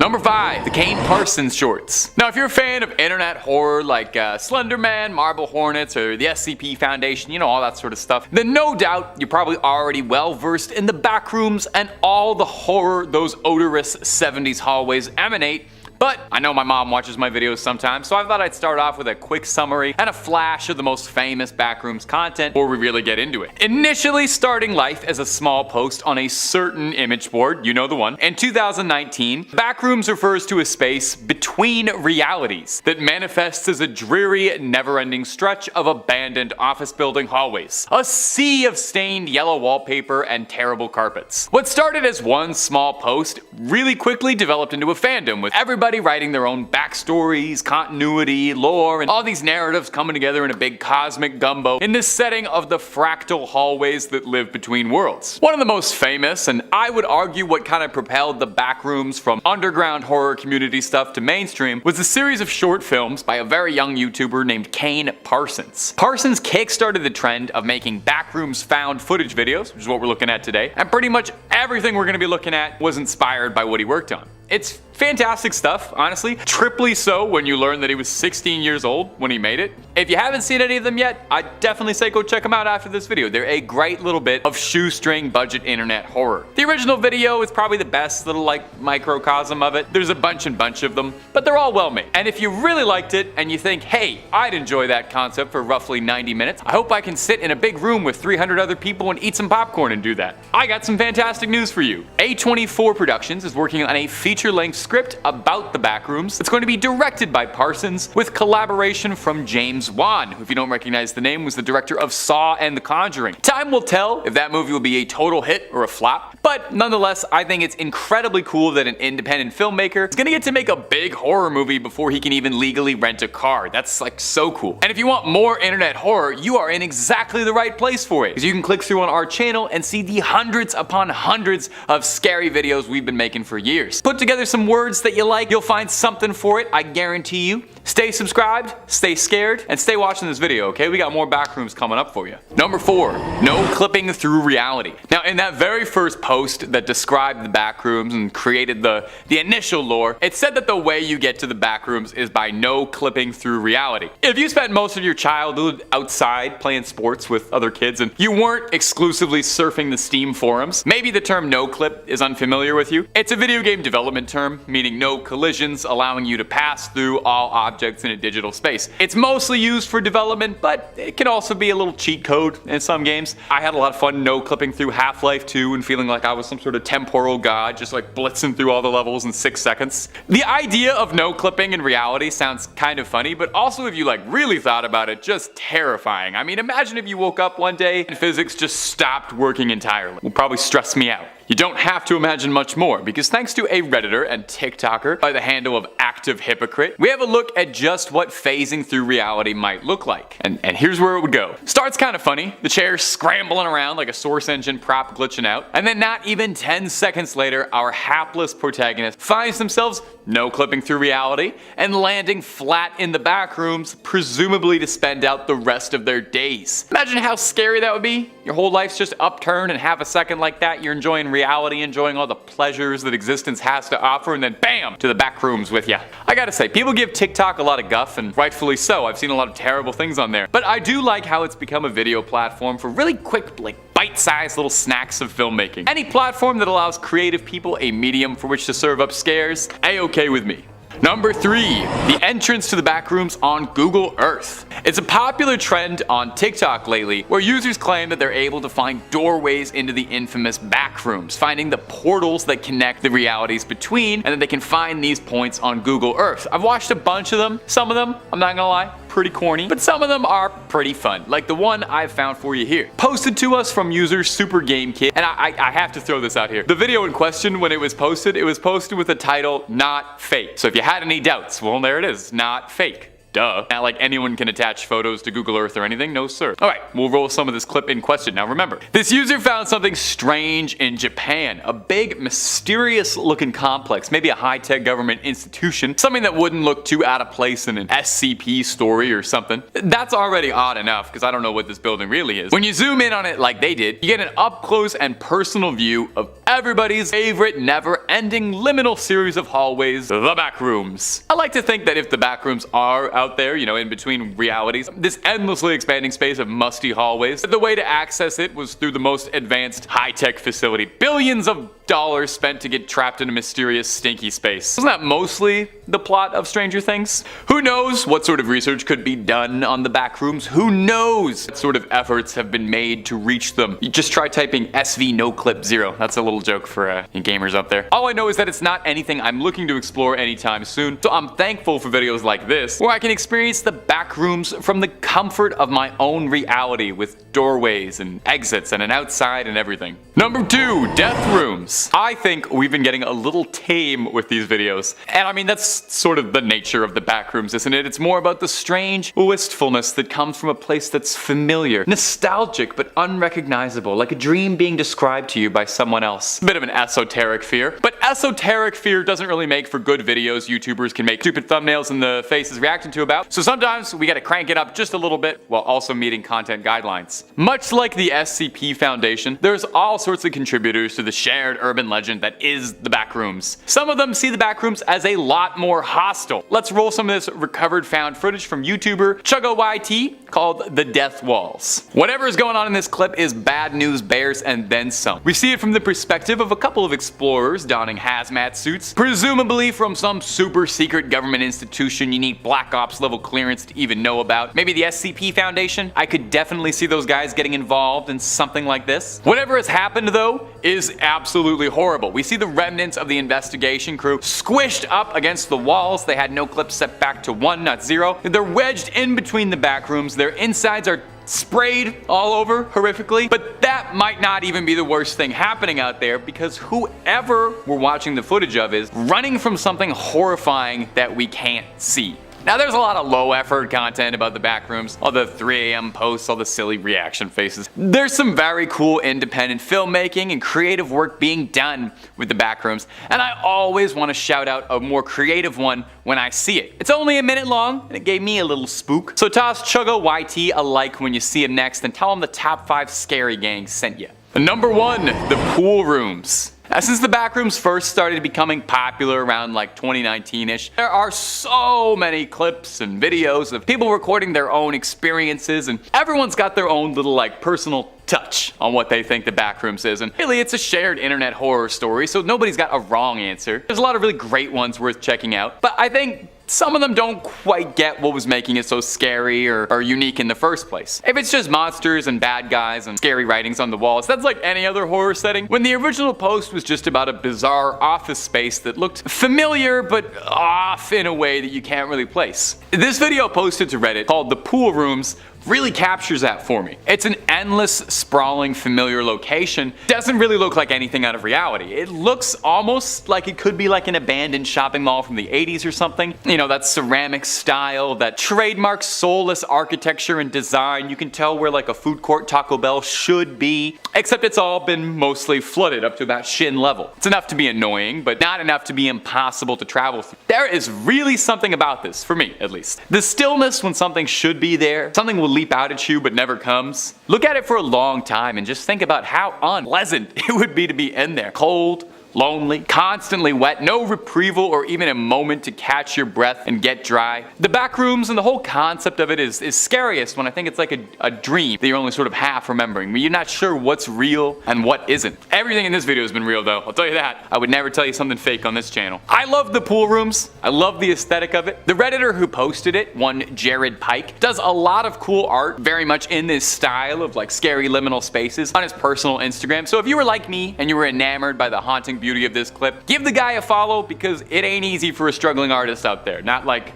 Number 5. The Kane Parsons shorts. Now if you're a fan of internet horror like Slender Man, Marble Hornets, or the SCP Foundation, you know, all that sort of stuff, then no doubt you're probably already well versed in the backrooms and all the horror those odorous 70s hallways emanate. But I know my mom watches my videos sometimes, so I thought I'd start off with a quick summary and a flash of the most famous backrooms content before we really get into it. Initially starting life as a small post on a certain image board, you know the one, in 2019, backrooms refers to a space between realities that manifests as a dreary, never-ending stretch of abandoned office building hallways. A sea of stained yellow wallpaper and terrible carpets. What started as one small post really quickly developed into a fandom, with everybody writing their own backstories, continuity, lore, and all these narratives coming together in a big cosmic gumbo in this setting of the fractal hallways that live between worlds. One of the most famous, and I would argue what kind of propelled the backrooms from underground horror community stuff to mainstream, was a series of short films by a very young YouTuber named Kane Parsons. Parsons kickstarted the trend of making backrooms found footage videos, which is what we're looking at today, and pretty much everything we're going to be looking at was inspired by what he worked on. It's fantastic stuff, honestly. Triply so when you learn that he was 16 years old when he made it. If you haven't seen any of them yet, I'd definitely say go check them out after this video. They're a great little bit of shoestring budget internet horror. The original video is probably the best little microcosm of it. There's a bunch of them, but they're all well made. And if you really liked it and you think, hey, I'd enjoy that concept for roughly 90 minutes, I hope I can sit in a big room with 300 other people and eat some popcorn and do that. I got some fantastic news for you. A24 Productions is working on a feature-length script about the backrooms. It's going to be directed by Parsons with collaboration from James Wan, who, if you don't recognize the name, was the director of Saw and The Conjuring. Time will tell if that movie will be a total hit or a flop, but nonetheless, I think it's incredibly cool that an independent filmmaker is going to get to make a big horror movie before he can even legally rent a car. That's like so cool. And if you want more internet horror, you are in exactly the right place for it, because you can click through on our channel and see the hundreds upon hundreds of scary videos we've been making for years. Put together some words that you like, you'll find something for it, I guarantee you. Stay subscribed, stay scared, and stay watching this video, okay? We got more backrooms coming up for you. Number 4, no clipping through reality. Now, in that very first post that described the backrooms and created the initial lore, it said that the way you get to the backrooms is by no clipping through reality. If you spent most of your childhood outside playing sports with other kids and you weren't exclusively surfing the Steam forums, maybe the term no clip is unfamiliar with you. It's a video game development term, meaning no collisions, allowing you to pass through all objects in a digital space. It's mostly used for development, but it can also be a little cheat code in some games. I had a lot of fun no clipping through Half-Life 2 and feeling like I was some sort of temporal god, just like blitzing through all the levels in 6 seconds. The idea of no clipping in reality sounds kind of funny, but also if you really thought about it, just terrifying. I mean, imagine if you woke up one day and physics just stopped working entirely. It would probably stress me out. You don't have to imagine much more, because thanks to a Redditor and TikToker by the handle of Active Hypocrite, we have a look at just what phasing through reality might look like. And here's where it would go. Starts kind of funny, the chair scrambling around like a Source engine prop glitching out, and then not even 10 seconds later, our hapless protagonist finds themselves no clipping through reality and landing flat in the backrooms, presumably to spend out the rest of their days. Imagine how scary that would be. Your whole life's just upturned, and half a second like that, you're enjoying reality, enjoying all the pleasures that existence has to offer, and then bam, to the backrooms with ya. I gotta say, people give TikTok a lot of guff, and rightfully so. I've seen a lot of terrible things on there. But I do like how it's become a video platform for really quick, bite-sized little snacks of filmmaking. Any platform that allows creative people a medium for which to serve up scares, A-okay with me. Number 3, the entrance to the backrooms on Google Earth. It's a popular trend on TikTok lately where users claim that they're able to find doorways into the infamous backrooms, finding the portals that connect the realities between, and that they can find these points on Google Earth. I've watched a bunch of them. Some of them, I'm not gonna lie, pretty corny, but some of them are pretty fun, like the one I've found for you here. Posted to us from user Super Game Kid, and I have to throw this out here. The video in question, when it was posted with the title, "Not Fake." So if you had any doubts, well, there it is, not fake. Duh. Not like anyone can attach photos to Google Earth or anything, no sir. Alright, we'll roll some of this clip in question. Now remember, this user found something strange in Japan. A big, mysterious looking complex, maybe a high-tech government institution, something that wouldn't look too out of place in an SCP story or something. That's already odd enough, because I don't know what this building really is. When you zoom in on it like they did, you get an up-close and personal view of everybody's favorite never-ending liminal series of hallways, the backrooms. I like to think that if the backrooms are out there, you know, in between realities, this endlessly expanding space of musty hallways, the way to access it was through the most advanced high-tech facility. Billions of dollars spent to get trapped in a mysterious stinky space. Isn't that mostly the plot of Stranger Things? Who knows what sort of research could be done on the backrooms? Who knows what sort of efforts have been made to reach them? You just try typing SV no clip 0. That's a little joke for you gamers up there. All I know is that it's not anything I'm looking to explore anytime soon, so I'm thankful for videos like this, where I can experience the backrooms from the comfort of my own reality with doorways and exits and an outside and everything. Number 2, death rooms. I think we've been getting a little tame with these videos. And I mean, that's sort of the nature of the backrooms, isn't it? It's more about the strange wistfulness that comes from a place that's familiar, nostalgic, but unrecognizable, like a dream being described to you by someone else. Bit of an esoteric fear. But esoteric fear doesn't really make for good videos YouTubers can make stupid thumbnails and the faces reacting to about. So sometimes we gotta crank it up just a little bit while also meeting content guidelines. Much like the SCP Foundation, there's all sorts of contributors to the shared urban legend that is the backrooms. Some of them see the backrooms as a lot more hostile. Let's roll some of this recovered found footage from YouTuber ChuggoYT called The Death Walls. Whatever is going on in this clip is bad news bears and then some. We see it from the perspective of a couple of explorers donning hazmat suits, presumably from some super secret government institution you need Black Ops level clearance to even know about. Maybe the SCP Foundation? I could definitely see those guys getting involved in something like this. Whatever has happened though is absolutely horrible. We see the remnants of the investigation crew squished up against the walls. They had no clips set back to 1, not 0. They're wedged in between the backrooms. Their insides are sprayed all over horrifically, but that might not even be the worst thing happening out there, because whoever we're watching the footage of is running from something horrifying that we can't see. Now there's a lot of low effort content about the backrooms, all the 3 AM posts, all the silly reaction faces. There's some very cool independent filmmaking and creative work being done with the backrooms, and I always want to shout out a more creative one when I see it. It's only a minute long, and it gave me a little spook. So toss ChuggoYT a like when you see him next, and tell him the top 5 scary gangs sent you. Number 1, the pool rooms. Since the backrooms first started becoming popular around like 2019-ish, there are so many clips and videos of people recording their own experiences, and everyone's got their own little like personal touch on what they think the backrooms is. And really, it's a shared internet horror story, so nobody's got a wrong answer. There's a lot of really great ones worth checking out, but I think some of them don't quite get what was making it so scary or unique in the first place. If it's just monsters and bad guys and scary writings on the walls, that's like any other horror setting. When the original post was just about a bizarre office space that looked familiar but off in a way that you can't really place. This video posted to Reddit called The Pool Rooms really captures that for me. It's an endless, sprawling, familiar location. Doesn't really look like anything out of reality. It looks almost like it could be like an abandoned shopping mall from the 80s or something. You know, that ceramic style, that trademark soulless architecture and design. You can tell where like a food court Taco Bell should be, except it's all been mostly flooded up to about shin level. It's enough to be annoying, but not enough to be impossible to travel through. There is really something about this, for me at least. The stillness when something should be there, something will leap out at you but never comes. Look at it for a long time and just think about how unpleasant it would be to be in there. Cold, lonely, constantly wet, no reprieval or even a moment to catch your breath and get dry. The backrooms and the whole concept of it is scariest when I think it's like a dream that you're only sort of half remembering, where you're not sure what's real and what isn't. Everything in this video has been real though, I'll tell you that. I would never tell you something fake on this channel. I love the pool rooms. I love the aesthetic of it. The Redditor who posted it, one Jared Pike, does a lot of cool art, very much in this style of like scary liminal spaces on his personal Instagram. So if you were like me and you were enamored by the haunting beauty of this clip, give the guy a follow, because it ain't easy for a struggling artist out there. Not like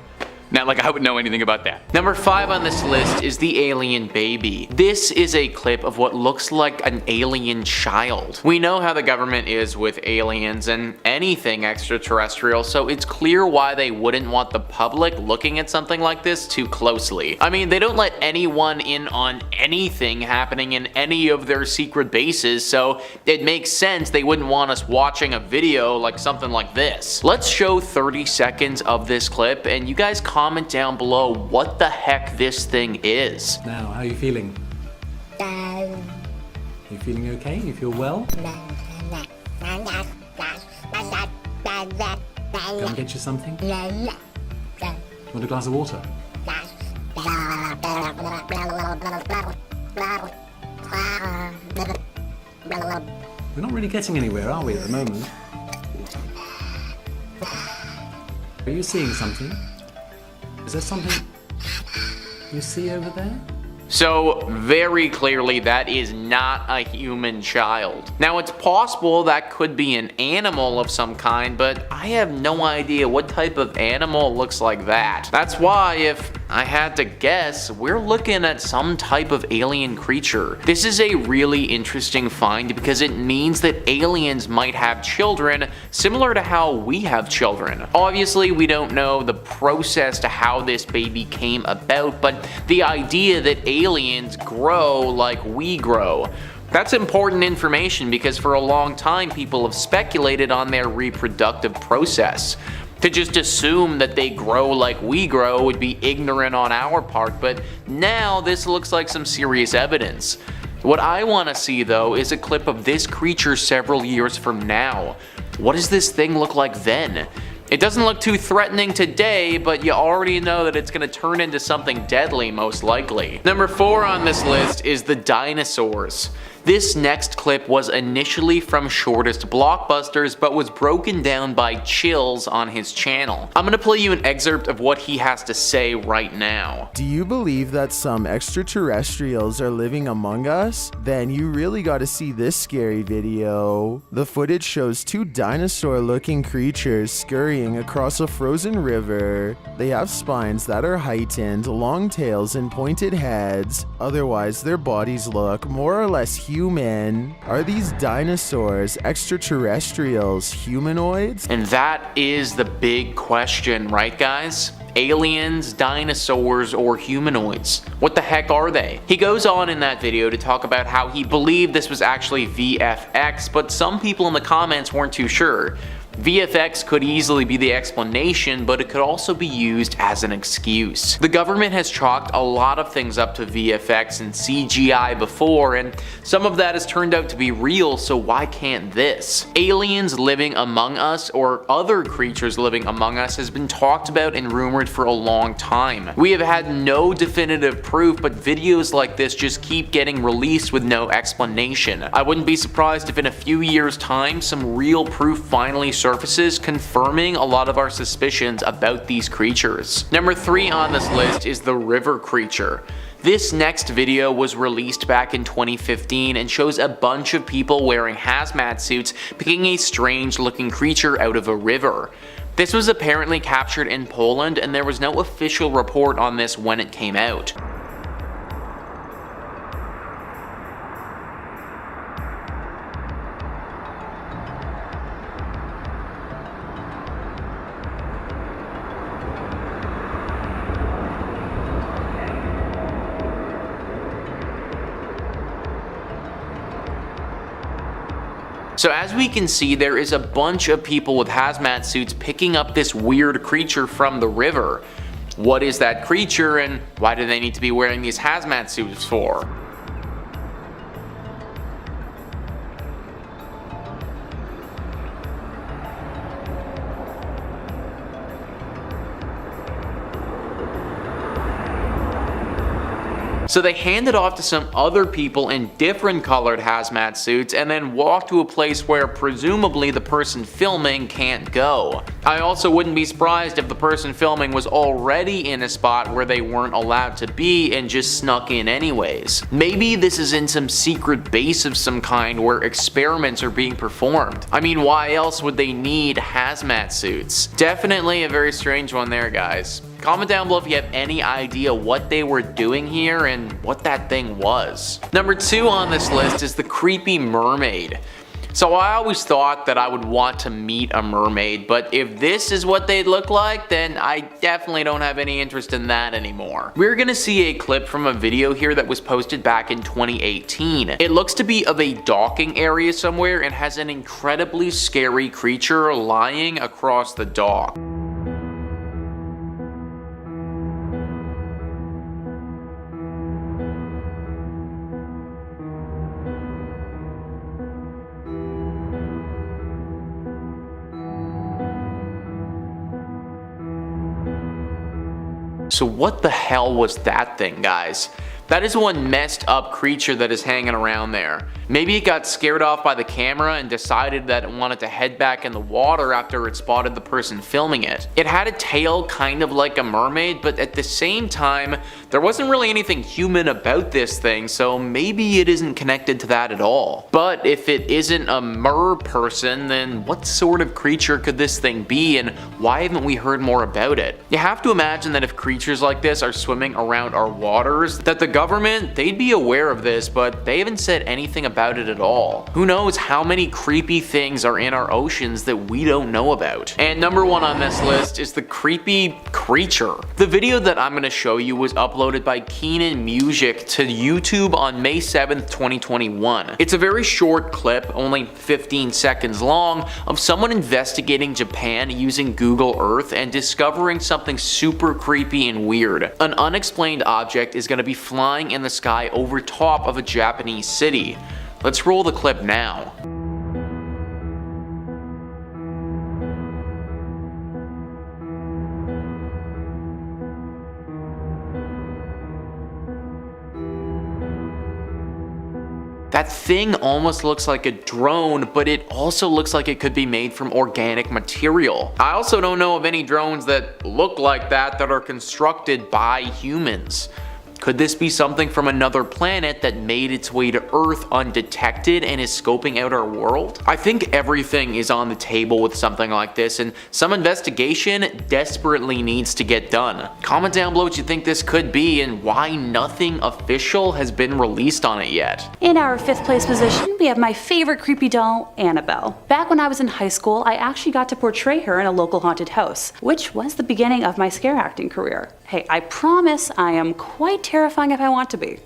Not like I would know anything about that. Number 5 on this list is the alien baby. This is a clip of what looks like an alien child. We know how the government is with aliens and anything extraterrestrial, so it's clear why they wouldn't want the public looking at something like this too closely. I mean, they don't let anyone in on anything happening in any of their secret bases, so it makes sense they wouldn't want us watching a video like something like this. Let's show 30 seconds of this clip and you guys comment down below what the heck this thing is. Now, how are you feeling? You feeling okay? You feel well? Go and get you something? You want a glass of water? We're not really getting anywhere, are we, at the moment? Are you seeing something? Is there something you see over there? So very clearly that is not a human child. Now it's possible that could be an animal of some kind, but I have no idea what type of animal looks like that. That's why if I had to guess, we're looking at some type of alien creature. This is a really interesting find because it means that aliens might have children similar to how we have children. Obviously we don't know the process to how this baby came about, but the idea that aliens grow like we grow. That's important information because for a long time people have speculated on their reproductive process. To just assume that they grow like we grow would be ignorant on our part, but now this looks like some serious evidence. What I want to see though is a clip of this creature several years from now. What does this thing look like then? It doesn't look too threatening today, but you already know that it's going to turn into something deadly most likely. Number 4 on this list is the dinosaurs. This next clip was initially from Shortest Blockbusters, but was broken down by Chills on his channel. I'm gonna play you an excerpt of what he has to say right now. Do you believe that some extraterrestrials are living among us? Then you really gotta see this scary video. The footage shows 2 dinosaur-looking creatures scurrying across a frozen river. They have spines that are heightened, long tails, and pointed heads. Otherwise, their bodies look more or less human. Are these dinosaurs extraterrestrials, humanoids? And that is the big question, right guys? Aliens, dinosaurs, or humanoids? What the heck are they? He goes on in that video to talk about how he believed this was actually VFX, but some people in the comments weren't too sure. VFX could easily be the explanation, but it could also be used as an excuse. The government has chalked a lot of things up to VFX and CGI before, and some of that has turned out to be real, so why can't this? Aliens living among us, or other creatures living among us, has been talked about and rumored for a long time. We have had no definitive proof, but videos like this just keep getting released with no explanation. I wouldn't be surprised if in a few years' time, some real proof finally surfaces, confirming a lot of our suspicions about these creatures. Number 3 on this list is the river creature. This next video was released back in 2015 and shows a bunch of people wearing hazmat suits picking a strange looking creature out of a river. This was apparently captured in Poland and there was no official report on this when it came out. So as we can see, there is a bunch of people with hazmat suits picking up this weird creature from the river. What is that creature and why do they need to be wearing these hazmat suits for? So they hand it off to some other people in different colored hazmat suits and then walk to a place where presumably the person filming can't go. I also wouldn't be surprised if the person filming was already in a spot where they weren't allowed to be and just snuck in anyways. Maybe this is in some secret base of some kind where experiments are being performed. I mean, why else would they need hazmat suits? Definitely a very strange one there, guys. Comment down below if you have any idea what they were doing here and what that thing was. Number 2 on this list is the creepy mermaid. So I always thought that I would want to meet a mermaid, but if this is what they'd look like, then I definitely don't have any interest in that anymore. We're gonna see a clip from a video here that was posted back in 2018. It looks to be of a docking area somewhere and has an incredibly scary creature lying across the dock. So what the hell was that thing, guys? That is one messed up creature that is hanging around there. Maybe it got scared off by the camera and decided that it wanted to head back in the water after it spotted the person filming it. It had a tail kind of like a mermaid, but at the same time, there wasn't really anything human about this thing, so maybe it isn't connected to that at all. But if it isn't a mer person, then what sort of creature could this thing be, and why haven't we heard more about it? You have to imagine that if creatures like this are swimming around our waters, that the government, they'd be aware of this, but they haven't said anything about it at all. Who knows how many creepy things are in our oceans that we don't know about. And number 1 on this list is the creepy creature. The video that I'm going to show you was uploaded by Keenan Music to YouTube on May 7th, 2021. It's a very short clip, only 15 seconds long, of someone investigating Japan using Google Earth and discovering something super creepy and weird. An unexplained object is going to be flying in the sky over top of a Japanese city. Let's roll the clip now. That thing almost looks like a drone, but it also looks like it could be made from organic material. I also don't know of any drones that look like that are constructed by humans. Could this be something from another planet that made its way to Earth undetected and is scoping out our world? I think everything is on the table with something like this, and some investigation desperately needs to get done. Comment down below what you think this could be and why nothing official has been released on it yet. In our 5th place position, we have my favorite creepy doll, Annabelle. Back when I was in high school, I actually got to portray her in a local haunted house, which was the beginning of my scare acting career. Hey, I promise I am quite terrifying if I want to be.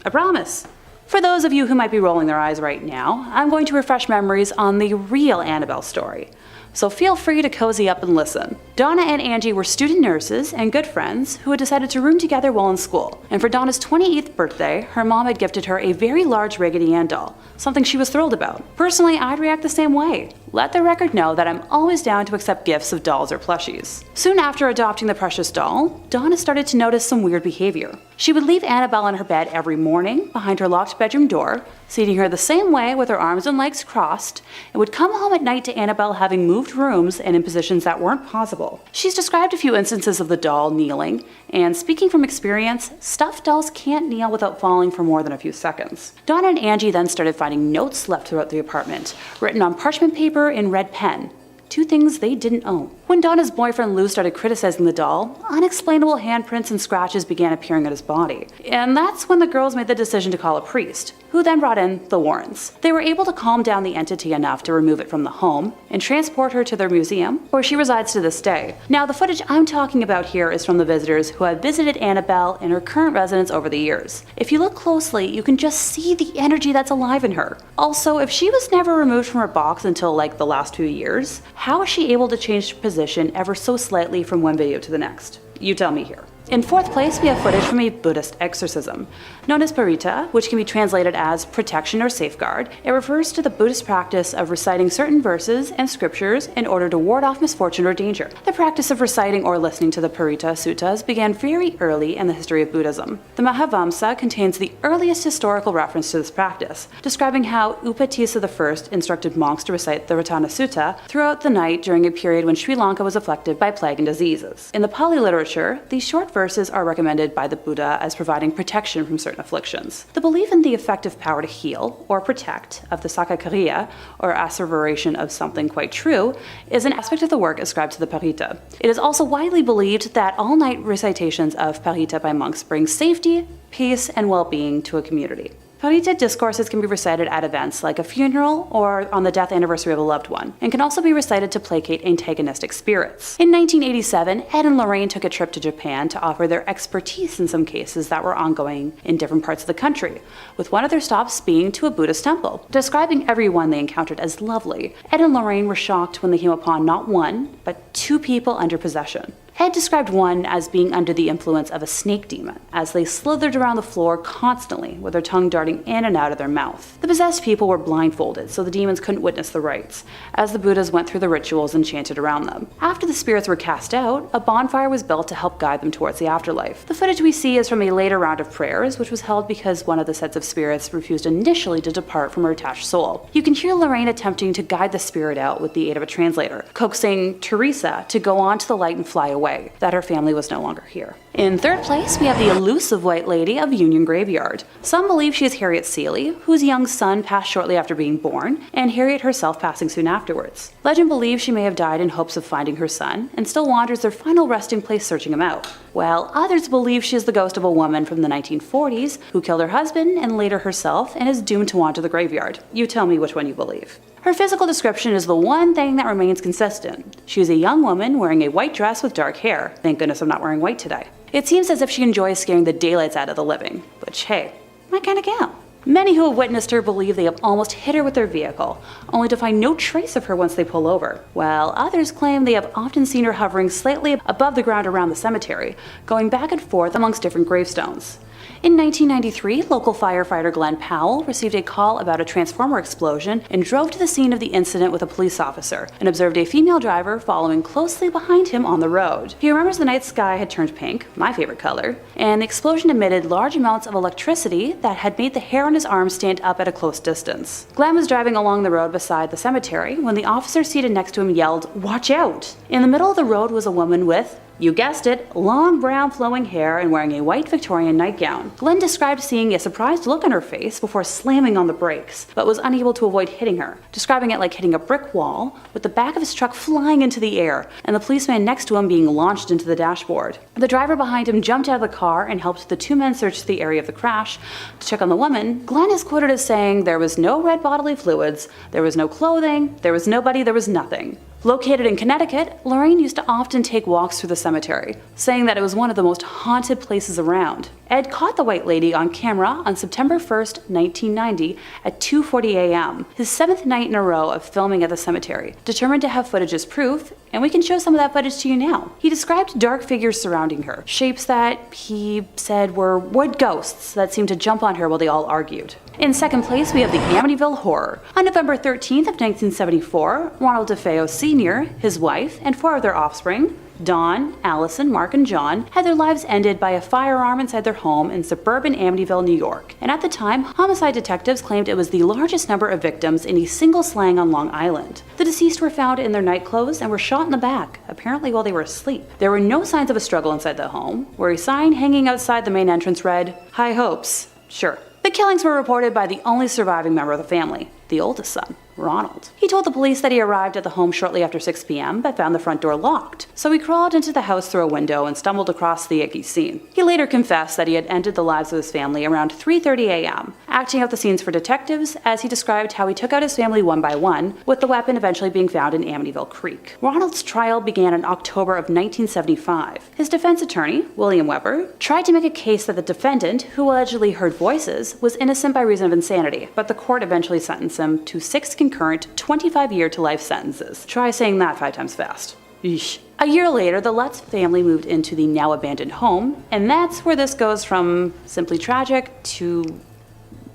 I promise. For those of you who might be rolling their eyes right now, I'm going to refresh memories on the real Annabelle story. So feel free to cozy up and listen. Donna and Angie were student nurses and good friends who had decided to room together while in school. And for Donna's 28th birthday, her mom had gifted her a very large Raggedy Ann doll, something she was thrilled about. Personally, I'd react the same way. Let the record know that I'm always down to accept gifts of dolls or plushies. Soon after adopting the precious doll, Donna started to notice some weird behavior. She would leave Annabelle in her bed every morning behind her locked bedroom door, seating her the same way with her arms and legs crossed, and would come home at night to Annabelle having moved rooms and in positions that weren't possible. She's described a few instances of the doll kneeling, and speaking from experience, stuffed dolls can't kneel without falling for more than a few seconds. Donna and Angie then started finding notes left throughout the apartment, written on parchment paper in red pen. 2 things they didn't own. When Donna's boyfriend Lou started criticizing the doll, unexplainable handprints and scratches began appearing on his body. And that's when the girls made the decision to call a priest, who then brought in the Warrens. They were able to calm down the entity enough to remove it from the home and transport her to their museum, where she resides to this day. Now, the footage I'm talking about here is from the visitors who have visited Annabelle in her current residence over the years. If you look closely, you can just see the energy that's alive in her. Also, if she was never removed from her box until like the last few years, how is she able to change position ever so slightly from one video to the next? You tell me here. In 4th place, we have footage from a Buddhist exorcism. Known as parita, which can be translated as protection or safeguard, it refers to the Buddhist practice of reciting certain verses and scriptures in order to ward off misfortune or danger. The practice of reciting or listening to the parita suttas began very early in the history of Buddhism. The Mahavamsa contains the earliest historical reference to this practice, describing how Upatissa I instructed monks to recite the Ratana Sutta throughout the night during a period when Sri Lanka was afflicted by plague and diseases. In the Pali literature, these short verses are recommended by the Buddha as providing protection from certain afflictions. The belief in the effective power to heal or protect of the Sakakariya, or asseveration of something quite true, is an aspect of the work ascribed to the Parita. It is also widely believed that all-night recitations of Parita by monks bring safety, peace, and well-being to a community. Parita discourses can be recited at events like a funeral or on the death anniversary of a loved one, and can also be recited to placate antagonistic spirits. In 1987, Ed and Lorraine took a trip to Japan to offer their expertise in some cases that were ongoing in different parts of the country, with one of their stops being to a Buddhist temple. Describing everyone they encountered as lovely, Ed and Lorraine were shocked when they came upon not one, but two people under possession. Ed described one as being under the influence of a snake demon, as they slithered around the floor constantly with their tongue darting in and out of their mouth. The possessed people were blindfolded, so the demons couldn't witness the rites, as the Buddhas went through the rituals and chanted around them. After the spirits were cast out, a bonfire was built to help guide them towards the afterlife. The footage we see is from a later round of prayers, which was held because one of the sets of spirits refused initially to depart from her attached soul. You can hear Lorraine attempting to guide the spirit out with the aid of a translator, coaxing Teresa to go on to the light and fly away, that her family was no longer here. In third place, we have the elusive White Lady of Union Graveyard. Some believe she is Harriet Seeley, whose young son passed shortly after being born, and Harriet herself passing soon afterwards. Legend believes she may have died in hopes of finding her son, and still wanders their final resting place searching him out, while others believe she is the ghost of a woman from the 1940s who killed her husband and later herself and is doomed to wander the graveyard. You tell me which one you believe. Her physical description is the one thing that remains consistent. She is a young woman wearing a white dress with dark hair. Thank goodness I'm not wearing white today. It seems as if she enjoys scaring the daylights out of the living, which, hey, my kind of gal. Many who have witnessed her believe they have almost hit her with their vehicle, only to find no trace of her once they pull over, while others claim they have often seen her hovering slightly above the ground around the cemetery, going back and forth amongst different gravestones. In 1993, local firefighter Glenn Powell received a call about a transformer explosion and drove to the scene of the incident with a police officer and observed a female driver following closely behind him on the road. He remembers the night sky had turned pink, my favorite color, and the explosion emitted large amounts of electricity that had made the hair on his arm stand up at a close distance. Glenn was driving along the road beside the cemetery when the officer seated next to him yelled, "Watch out!" In the middle of the road was a woman with, you guessed it, long brown flowing hair and wearing a white Victorian nightgown. Glenn described seeing a surprised look on her face before slamming on the brakes, but was unable to avoid hitting her, describing it like hitting a brick wall, with the back of his truck flying into the air and the policeman next to him being launched into the dashboard. The driver behind him jumped out of the car and helped the two men search the area of the crash to check on the woman. Glenn is quoted as saying, "There was no red bodily fluids, there was no clothing, there was nobody, there was nothing." Located in Connecticut, Lorraine used to often take walks through the cemetery, saying that it was one of the most haunted places around. Ed caught the White Lady on camera on September 1st, 1990 at 2:40 a.m., his 7th night in a row of filming at the cemetery, determined to have footage as proof, and we can show some of that footage to you now. He described dark figures surrounding her, shapes that he said were wood ghosts that seemed to jump on her while they all argued. In second place, we have the Amityville Horror. On November 13th of 1974, Ronald DeFeo Sr., his wife, and 4 of their offspring, Dawn, Allison, Mark, and John, had their lives ended by a firearm inside their home in suburban Amityville, New York. And at the time, homicide detectives claimed it was the largest number of victims in a single slang on Long Island. The deceased were found in their nightclothes and were shot in the back, apparently while they were asleep. There were no signs of a struggle inside the home, where a sign hanging outside the main entrance read, "High hopes." Sure. The killings were reported by the only surviving member of the family, the oldest son, Ronald. He told the police that he arrived at the home shortly after 6 p.m. but found the front door locked, so he crawled into the house through a window and stumbled across the icky scene. He later confessed that he had ended the lives of his family around 3:30 a.m., acting out the scenes for detectives as he described how he took out his family one by one, with the weapon eventually being found in Amityville Creek. Ronald's trial began in October of 1975. His defense attorney, William Weber, tried to make a case that the defendant, who allegedly heard voices, was innocent by reason of insanity, but the court eventually sentenced him to 6 concurrent 25-year to life sentences. Try saying that 5 times fast. Eesh. A year later, the Lutz family moved into the now abandoned home, and that's where this goes from simply tragic to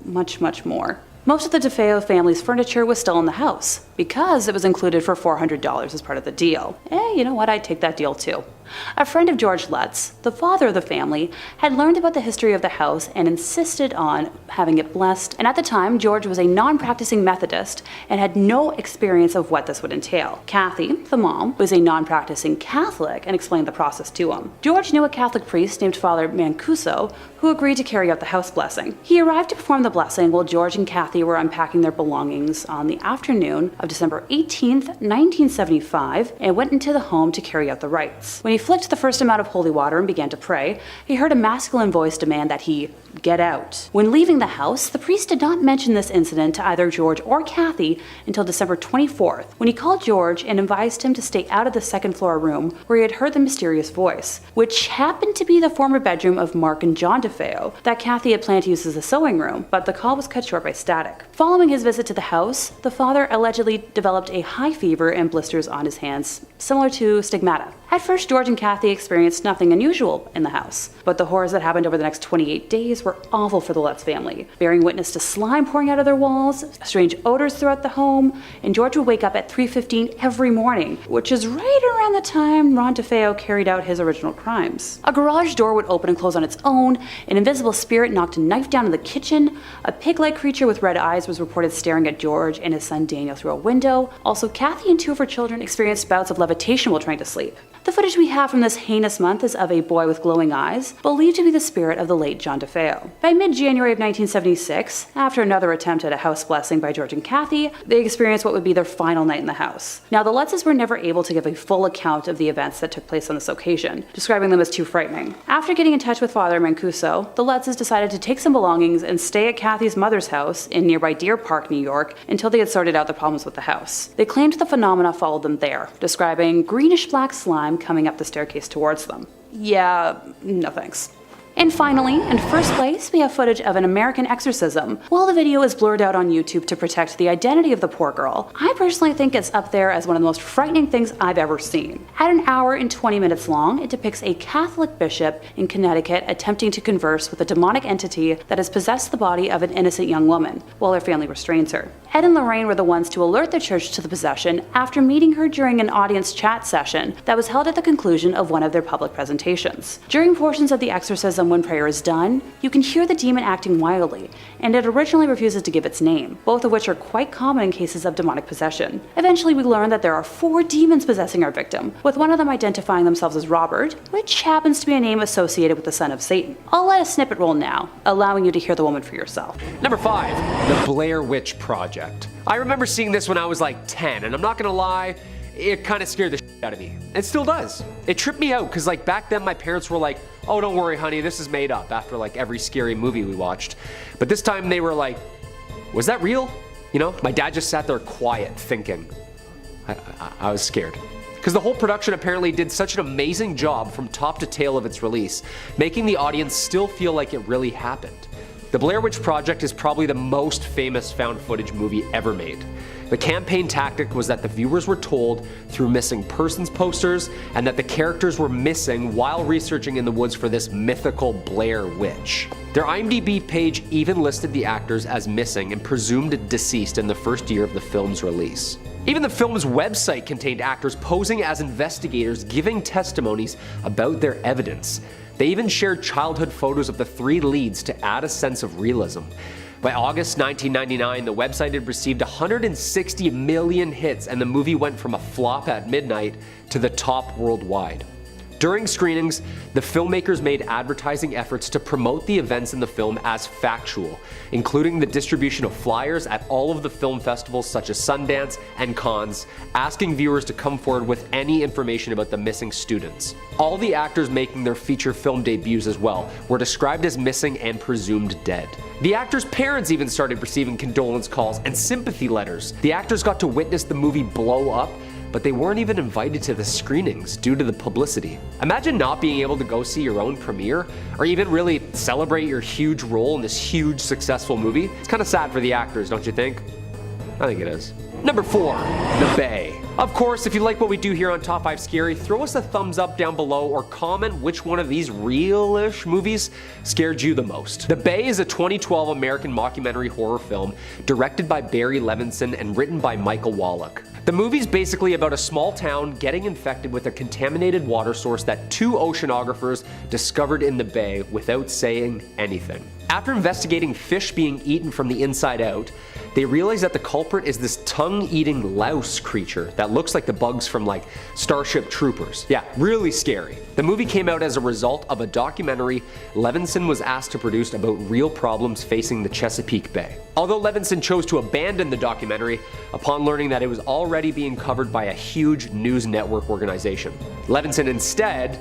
much, much more. Most of the DeFeo family's furniture was still in the house, because it was included for $400 as part of the deal. You know what, I'd take that deal too. A friend of George Lutz, the father of the family, had learned about the history of the house and insisted on having it blessed, and at the time, George was a non-practicing Methodist and had no experience of what this would entail. Kathy, the mom, was a non-practicing Catholic and explained the process to him. George knew a Catholic priest named Father Mancuso who agreed to carry out the house blessing. He arrived to perform the blessing while George and Kathy were unpacking their belongings on the afternoon of December 18th, 1975, and went into the home to carry out the rites. When he flicked the first amount of holy water and began to pray, he heard a masculine voice demand that he get out. When leaving the house, the priest did not mention this incident to either George or Kathy until December 24th, when he called George and advised him to stay out of the second floor room where he had heard the mysterious voice, which happened to be the former bedroom of Mark and John DeFeo that Kathy had planned to use as a sewing room, but the call was cut short by static. Following his visit to the house, the father allegedly developed a high fever and blisters on his hands, similar to stigmata. At first, George and Kathy experienced nothing unusual in the house, but the horrors that happened over the next 28 days were awful for the Lutz family, bearing witness to slime pouring out of their walls, strange odors throughout the home, and George would wake up at 3:15 every morning, which is right around the time Ron DeFeo carried out his original crimes. A garage door would open and close on its own, an invisible spirit knocked a knife down in the kitchen, a pig-like creature with red eyes was reported staring at George and his son Daniel through a window. Also, Kathy and two of her children experienced bouts of levitation while trying to sleep. The footage we have from this heinous month is of a boy with glowing eyes, believed to be the spirit of the late John DeFeo. By mid-January of 1976, after another attempt at a house blessing by George and Kathy, they experienced what would be their final night in the house. Now, the Lutzes were never able to give a full account of the events that took place on this occasion, describing them as too frightening. After getting in touch with Father Mancuso, the Lutzes decided to take some belongings and stay at Kathy's mother's house in nearby Deer Park, New York, until they had sorted out the problems with the house. They claimed the phenomena followed them there, describing greenish-black slime coming up the staircase towards them. Yeah, no thanks. And finally, in first place, we have footage of an American exorcism. While the video is blurred out on YouTube to protect the identity of the poor girl, I personally think it's up there as one of the most frightening things I've ever seen. At an hour and 20 minutes long, it depicts a Catholic bishop in Connecticut attempting to converse with a demonic entity that has possessed the body of an innocent young woman, while her family restrains her. Ed and Lorraine were the ones to alert the church to the possession after meeting her during an audience chat session that was held at the conclusion of one of their public presentations. During portions of the exorcism when prayer is done, you can hear the demon acting wildly, and it originally refuses to give its name, both of which are quite common in cases of demonic possession. Eventually, we learn that there are 4 demons possessing our victim, with one of them identifying themselves as Robert, which happens to be a name associated with the son of Satan. I'll let a snippet roll now, allowing you to hear the woman for yourself. Number 5, the Blair Witch Project. I remember seeing this when I was like 10, and I'm not gonna lie, it kind of scared the shit out of me. It still does. It tripped me out because like back then my parents were like, oh, don't worry, honey, this is made up, after like every scary movie we watched. But this time they were like, was that real? You know, my dad just sat there quiet thinking. I was scared. Because the whole production apparently did such an amazing job from top to tail of its release, making the audience still feel like it really happened. The Blair Witch Project is probably the most famous found footage movie ever made. The campaign tactic was that the viewers were told through missing persons posters and that the characters were missing while researching in the woods for this mythical Blair Witch. Their IMDb page even listed the actors as missing and presumed deceased in the first year of the film's release. Even the film's website contained actors posing as investigators giving testimonies about their evidence. They even shared childhood photos of the 3 leads to add a sense of realism. By August 1999, the website had received 160 million hits and the movie went from a flop at midnight to the top worldwide. During screenings, the filmmakers made advertising efforts to promote the events in the film as factual, including the distribution of flyers at all of the film festivals such as Sundance and Cannes, asking viewers to come forward with any information about the missing students. All the actors making their feature film debuts as well were described as missing and presumed dead. The actors' parents even started receiving condolence calls and sympathy letters. The actors got to witness the movie blow up, but they weren't even invited to the screenings due to the publicity. Imagine not being able to go see your own premiere, or even really celebrate your huge role in this huge successful movie. It's kind of sad for the actors, don't you think? I think it is. Number 4, The Bay. Of course, if you like what we do here on Top 5 Scary, throw us a thumbs up down below or comment which one of these real-ish movies scared you the most. The Bay is a 2012 American mockumentary horror film directed by Barry Levinson and written by Michael Wallach. The movie's basically about a small town getting infected with a contaminated water source that 2 oceanographers discovered in the bay without saying anything. After investigating fish being eaten from the inside out, they realize that the culprit is this tongue-eating louse creature that looks like the bugs from like Starship Troopers. Yeah, really scary. The movie came out as a result of a documentary Levinson was asked to produce about real problems facing the Chesapeake Bay. Although Levinson chose to abandon the documentary upon learning that it was already being covered by a huge news network organization. Levinson instead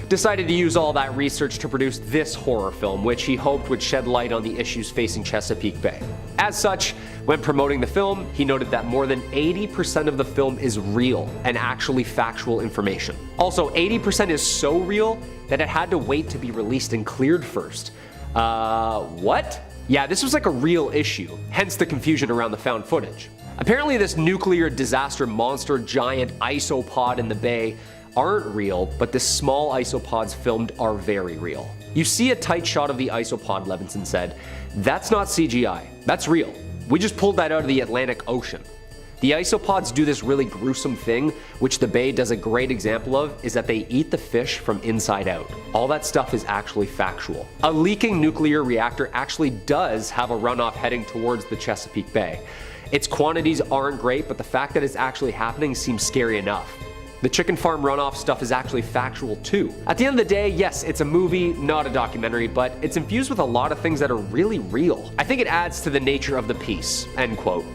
decided to use all that research to produce this horror film, which he hoped would shed light on the issues facing Chesapeake Bay. As such, when promoting the film, he noted that more than 80% of the film is real and actually factual information. Also, 80% is so real that it had to wait to be released and cleared first. What? Yeah, this was like a real issue, hence the confusion around the found footage. Apparently this nuclear disaster monster giant isopod in the bay aren't real, but the small isopods filmed are very real. You see a tight shot of the isopod, Levinson said. That's not CGI, that's real. We just pulled that out of the Atlantic Ocean. The isopods do this really gruesome thing, which the bay does a great example of, is that they eat the fish from inside out. All that stuff is actually factual. A leaking nuclear reactor actually does have a runoff heading towards the Chesapeake Bay. Its quantities aren't great, but the fact that it's actually happening seems scary enough. The chicken farm runoff stuff is actually factual too. At the end of the day, yes, it's a movie, not a documentary, but it's infused with a lot of things that are really real. I think it adds to the nature of the piece, end quote.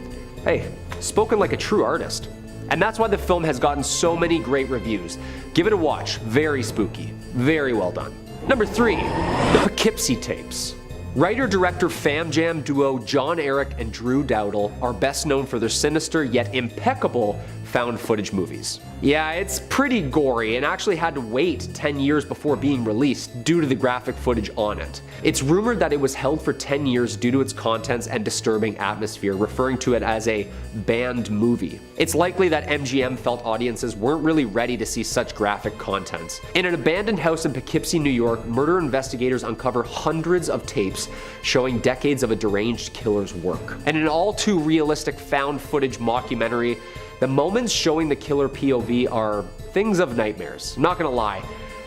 Hey, spoken like a true artist. And that's why the film has gotten so many great reviews. Give it a watch, very spooky, very well done. Number 3, the Poughkeepsie Tapes. Writer-director fam jam duo John Eric and Drew Dowdle are best known for their sinister yet impeccable found footage movies. Yeah, it's pretty gory and actually had to wait 10 years before being released due to the graphic footage on it. It's rumored that it was held for 10 years due to its contents and disturbing atmosphere, referring to it as a banned movie. It's likely that MGM felt audiences weren't really ready to see such graphic content. In an abandoned house in Poughkeepsie, New York, murder investigators uncover hundreds of tapes showing decades of a deranged killer's work. And in an all too realistic found footage mockumentary, the moments showing the killer POV are things of nightmares. I'm not gonna lie,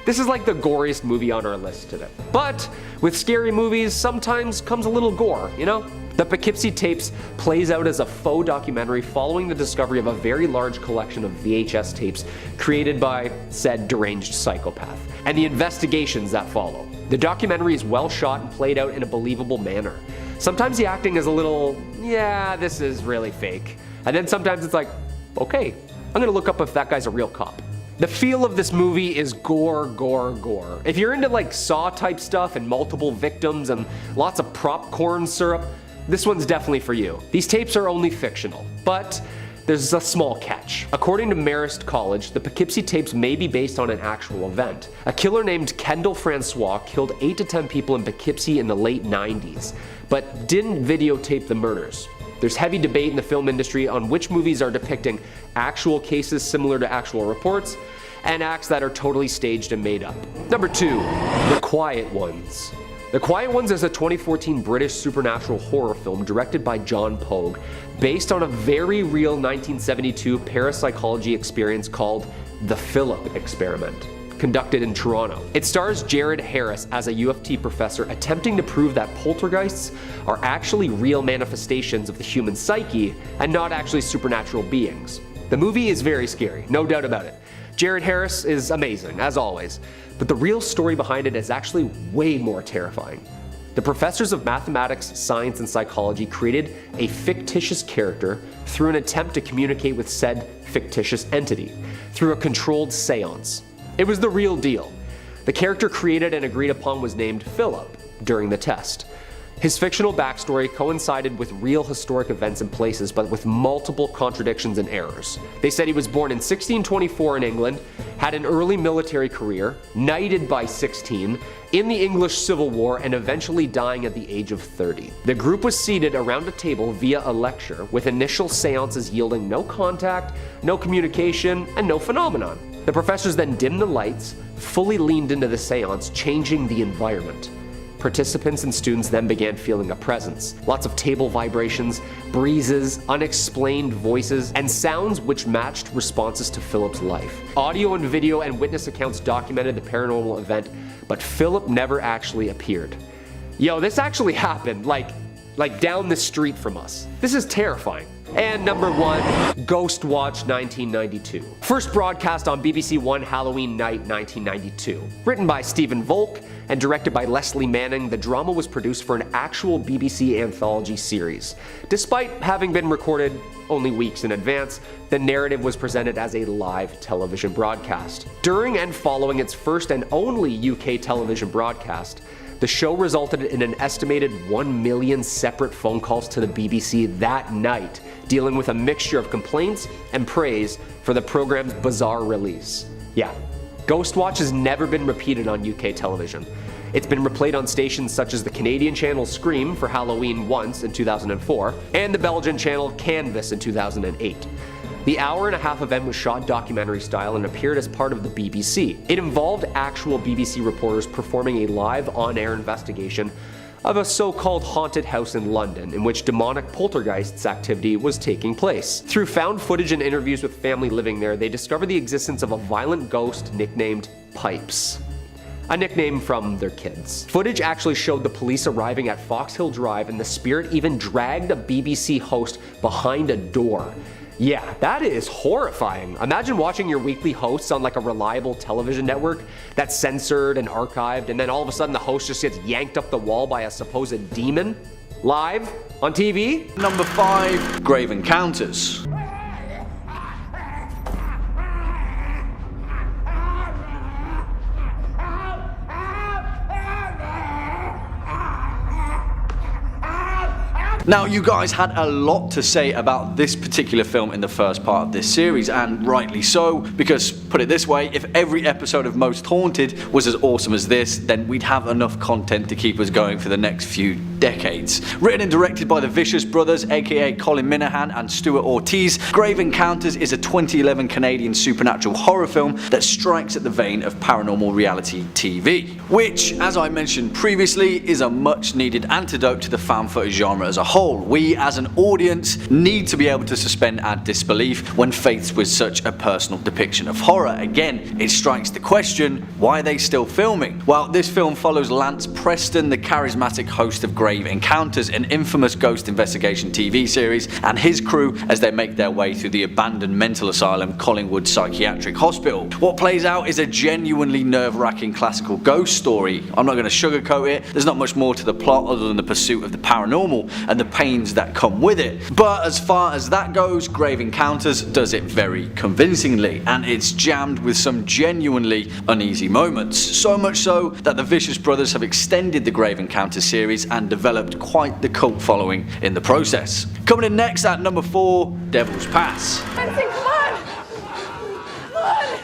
this is like the goriest movie on our list today. But with scary movies, sometimes comes a little gore, you know? The Poughkeepsie Tapes plays out as a faux documentary following the discovery of a very large collection of VHS tapes created by said deranged psychopath, and the investigations that follow. The documentary is well shot and played out in a believable manner. Sometimes the acting is a little, yeah, this is really fake. And then sometimes it's like, okay, I'm gonna look up if that guy's a real cop. The feel of this movie is gore, gore, gore. If you're into like Saw type stuff and multiple victims and lots of popcorn syrup, this one's definitely for you. These tapes are only fictional, but there's a small catch. According to Marist College, the Poughkeepsie Tapes may be based on an actual event. A killer named Kendall Francois killed 8 to 10 people in Poughkeepsie in the late 90s, but didn't videotape the murders. There's heavy debate in the film industry on which movies are depicting actual cases similar to actual reports, and acts that are totally staged and made up. Number 2, The Quiet Ones. The Quiet Ones is a 2014 British supernatural horror film directed by John Pogue, based on a very real 1972 parapsychology experience called The Philip Experiment, conducted in Toronto. It stars Jared Harris as a U of T professor attempting to prove that poltergeists are actually real manifestations of the human psyche and not actually supernatural beings. The movie is very scary, no doubt about it. Jared Harris is amazing, as always, but the real story behind it is actually way more terrifying. The professors of mathematics, science, and psychology created a fictitious character through an attempt to communicate with said fictitious entity through a controlled seance. It was the real deal. The character created and agreed upon was named Philip during the test. His fictional backstory coincided with real historic events and places, but with multiple contradictions and errors. They said he was born in 1624 in England, had an early military career, knighted by 16, in the English Civil War, and eventually dying at the age of 30. The group was seated around a table via a lecture, with initial seances yielding no contact, no communication, and no phenomenon. The professors then dimmed the lights, fully leaned into the seance, changing the environment. Participants and students then began feeling a presence. Lots of table vibrations, breezes, unexplained voices, and sounds which matched responses to Philip's life. Audio and video and witness accounts documented the paranormal event, but Philip never actually appeared. Yo, this actually happened, like down the street from us. This is terrifying. And number 1, Ghost Watch 1992. First broadcast on BBC One Halloween night 1992. Written by Stephen Volk and directed by Leslie Manning, the drama was produced for an actual BBC anthology series. Despite having been recorded only weeks in advance, the narrative was presented as a live television broadcast. During and following its first and only UK television broadcast, the show resulted in an estimated 1 million separate phone calls to the BBC that night, dealing with a mixture of complaints and praise for the program's bizarre release. Yeah, Ghost Watch has never been repeated on UK television. It's been replayed on stations such as the Canadian channel Scream for Halloween once in 2004, and the Belgian channel Canvas in 2008. The hour-and-a-half event was shot documentary style and appeared as part of the BBC. It involved actual BBC reporters performing a live on-air investigation of a so-called haunted house in London in which demonic poltergeists activity was taking place. Through found footage and interviews with family living there, they discovered the existence of a violent ghost nicknamed Pipes. A nickname from their kids. Footage actually showed the police arriving at Foxhill Drive, and the spirit even dragged a BBC host behind a door. Yeah, that is horrifying. Imagine watching your weekly hosts on like a reliable television network that's censored and archived, and then all of a sudden the host just gets yanked up the wall by a supposed demon? Live? On TV? Number 5, Grave Encounters. Now, you guys had a lot to say about this particular film in the first part of this series, and rightly so, because, put it this way, if every episode of Most Haunted was as awesome as this, then we'd have enough content to keep us going for the next few decades. Written and directed by the Vicious Brothers, aka Colin Minahan and Stuart Ortiz, Grave Encounters is a 2011 Canadian supernatural horror film that strikes at the vein of paranormal reality TV, which, as I mentioned previously, is a much needed antidote to the found footage genre as a whole. We, as an audience, need to be able to suspend our disbelief when faced with such a personal depiction of horror. Again, it strikes the question, why are they still filming? Well, this film follows Lance Preston, the charismatic host of Grave Encounters, an infamous ghost investigation TV series, and his crew as they make their way through the abandoned mental asylum Collingwood Psychiatric Hospital. What plays out is a genuinely nerve-wracking classical ghost story. I'm not going to sugarcoat it, there's not much more to the plot other than the pursuit of the paranormal and the pains that come with it. But as far as that goes, Grave Encounters does it very convincingly, and it's jammed with some genuinely uneasy moments. So much so that the Vicious Brothers have extended the Grave Encounters series and developed quite the cult following in the process. Coming in next at number 4, Devil's Pass. Benson, come on! Come on!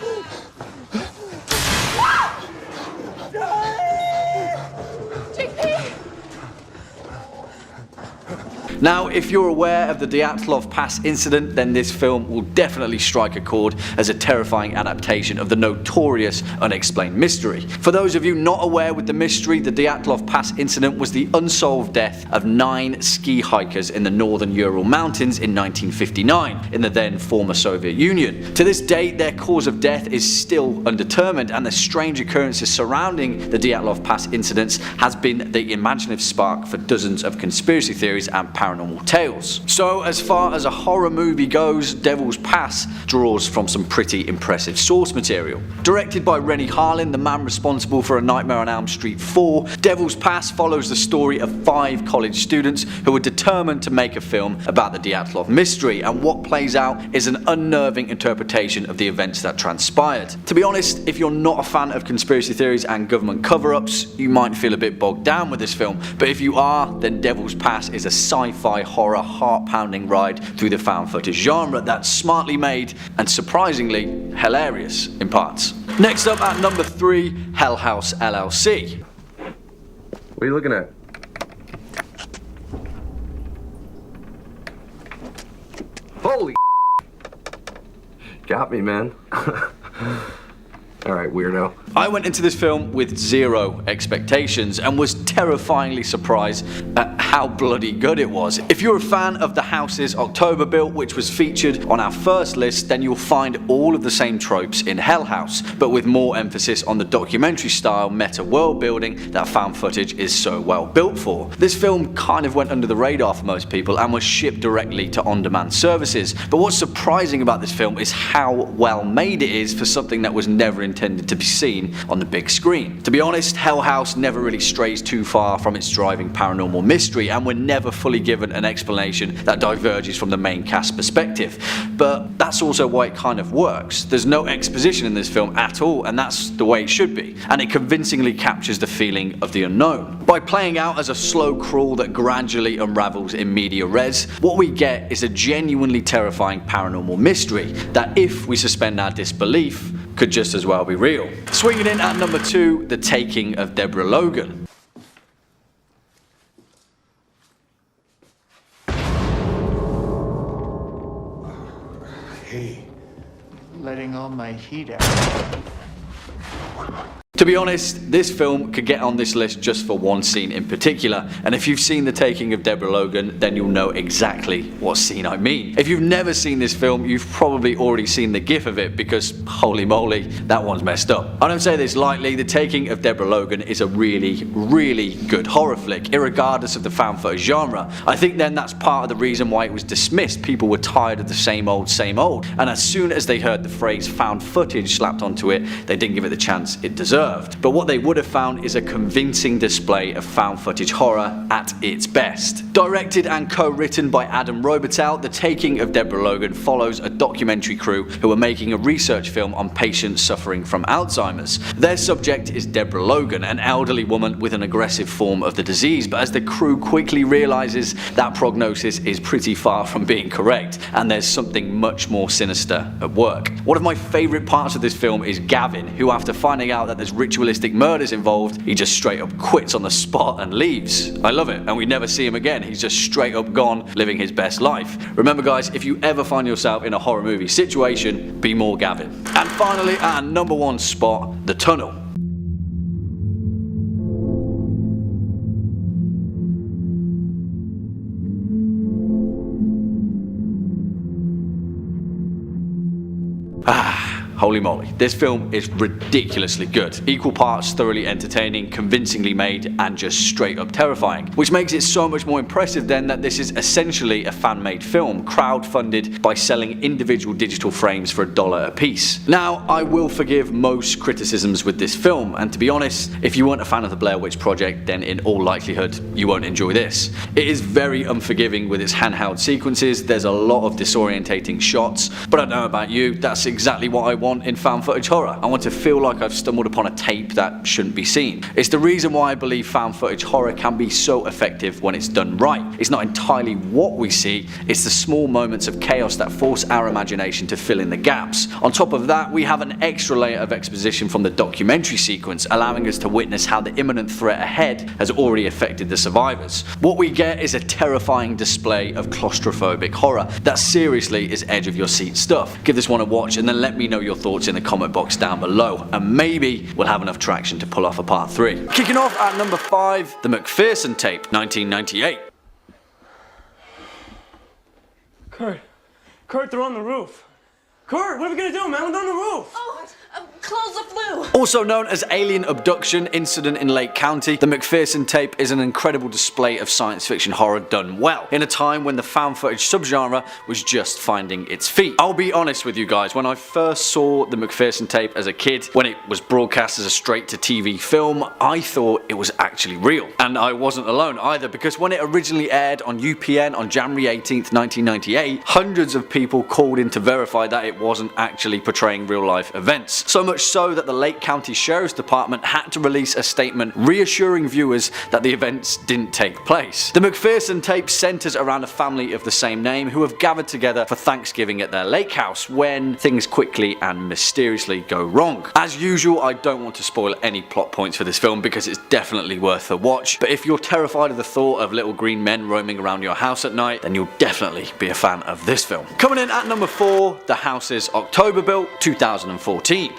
Now, if you're aware of the Dyatlov Pass incident, then this film will definitely strike a chord as a terrifying adaptation of the notorious Unexplained Mystery. For those of you not aware with the mystery, the Dyatlov Pass incident was the unsolved death of 9 ski hikers in the northern Ural Mountains in 1959, in the then former Soviet Union. To this date, their cause of death is still undetermined, and the strange occurrences surrounding the Dyatlov Pass incidents has been the imaginative spark for dozens of conspiracy theories and paranormal paranormal tales. So as far as a horror movie goes, Devil's Pass draws from some pretty impressive source material. Directed by Rennie Harlin, the man responsible for A Nightmare on Elm Street 4, Devil's Pass follows the story of 5 college students who were determined to make a film about the Dyatlov mystery, and what plays out is an unnerving interpretation of the events that transpired. To be honest, if you're not a fan of conspiracy theories and government cover-ups, you might feel a bit bogged down with this film, but if you are, then Devil's Pass is a sci-fi horror heart-pounding ride through the found footage genre that's smartly made and surprisingly hilarious in parts. Next up at number 3, House LLC. What are you looking at? Holy got me, man. Alright, weirdo. I went into this film with 0 expectations and was terrifyingly surprised at how bloody good it was. If you're a fan of the House's October build, which was featured on our first list, then you'll find all of the same tropes in Hell House, but with more emphasis on the documentary style meta world building that found footage is so well built for. This film kind of went under the radar for most people and was shipped directly to on-demand services, but what's surprising about this film is how well made it is for something that was never intended to be seen on the big screen. To be honest, Hell House never really strays too far from its driving paranormal mystery, and we're never fully given an explanation that diverges from the main cast perspective. But that's also why it kind of works. There's no exposition in this film at all, and that's the way it should be. And it convincingly captures the feeling of the unknown. By playing out as a slow crawl that gradually unravels in media res, what we get is a genuinely terrifying paranormal mystery that, if we suspend our disbelief, could just as well be real. Swinging in at number 2, The Taking of Deborah Logan. Hey, letting all my heat out. To be honest, this film could get on this list just for one scene in particular, and if you've seen The Taking of Deborah Logan, then you'll know exactly what scene I mean. If you've never seen this film, you've probably already seen the gif of it, because holy moly, that one's messed up. I don't say this lightly, The Taking of Deborah Logan is a really, really good horror flick, irregardless of the found footage genre. I think then that's part of the reason why it was dismissed. People were tired of the same old, and as soon as they heard the phrase found footage slapped onto it, they didn't give it the chance it deserved. But what they would have found is a convincing display of found footage horror at its best. Directed and co-written by Adam Robitel, The Taking of Deborah Logan follows a documentary crew who are making a research film on patients suffering from Alzheimer's. Their subject is Deborah Logan, an elderly woman with an aggressive form of the disease, but as the crew quickly realizes that prognosis is pretty far from being correct, and there's something much more sinister at work. One of my favourite parts of this film is Gavin, who, after finding out that there's ritualistic murders involved, he just straight up quits on the spot and leaves. I love it, and we never see him again. He's just straight up gone, living his best life. Remember guys, if you ever find yourself in a horror movie situation, be more Gavin. And finally, at our number 1 spot, The Tunnel. Holy moly, this film is ridiculously good. Equal parts thoroughly entertaining, convincingly made, and just straight up terrifying. Which makes it so much more impressive then that this is essentially a fan-made film, crowd-funded by selling individual digital frames for $1 a piece. Now, I will forgive most criticisms with this film, and to be honest, if you weren't a fan of the Blair Witch Project, then in all likelihood, you won't enjoy this. It is very unforgiving with its handheld sequences, there's a lot of disorientating shots, but I don't know about you, that's exactly what I want in found footage horror. I want to feel like I've stumbled upon a tape that shouldn't be seen. It's the reason why I believe found footage horror can be so effective when it's done right. It's not entirely what we see, it's the small moments of chaos that force our imagination to fill in the gaps. On top of that, we have an extra layer of exposition from the documentary sequence, allowing us to witness how the imminent threat ahead has already affected the survivors. What we get is a terrifying display of claustrophobic horror that seriously is edge of your seat stuff. Give this one a watch and then let me know your thoughts in the comment box down below, and maybe we'll have enough traction to pull off a part 3. Kicking off at number 5, The McPherson Tape, 1998. Kurt, they're on the roof. Kurt, what are we gonna do, man? We're on the roof. Oh, Close the flue! Also known as Alien Abduction Incident in Lake County, the McPherson Tape is an incredible display of science fiction horror done well, in a time when the found footage subgenre was just finding its feet. I'll be honest with you guys, when I first saw the McPherson Tape as a kid, when it was broadcast as a straight-to-TV film, I thought it was actually real. And I wasn't alone either, because when it originally aired on UPN on January 18th, 1998, hundreds of people called in to verify that it wasn't actually portraying real-life events. So much so that the Lake County Sheriff's Department had to release a statement reassuring viewers that the events didn't take place. The McPherson Tape centers around a family of the same name who have gathered together for Thanksgiving at their lake house when things quickly and mysteriously go wrong. As usual, I don't want to spoil any plot points for this film because it's definitely worth a watch, but if you're terrified of the thought of little green men roaming around your house at night, then you'll definitely be a fan of this film. Coming in at number 4, The House is October Built, 2014.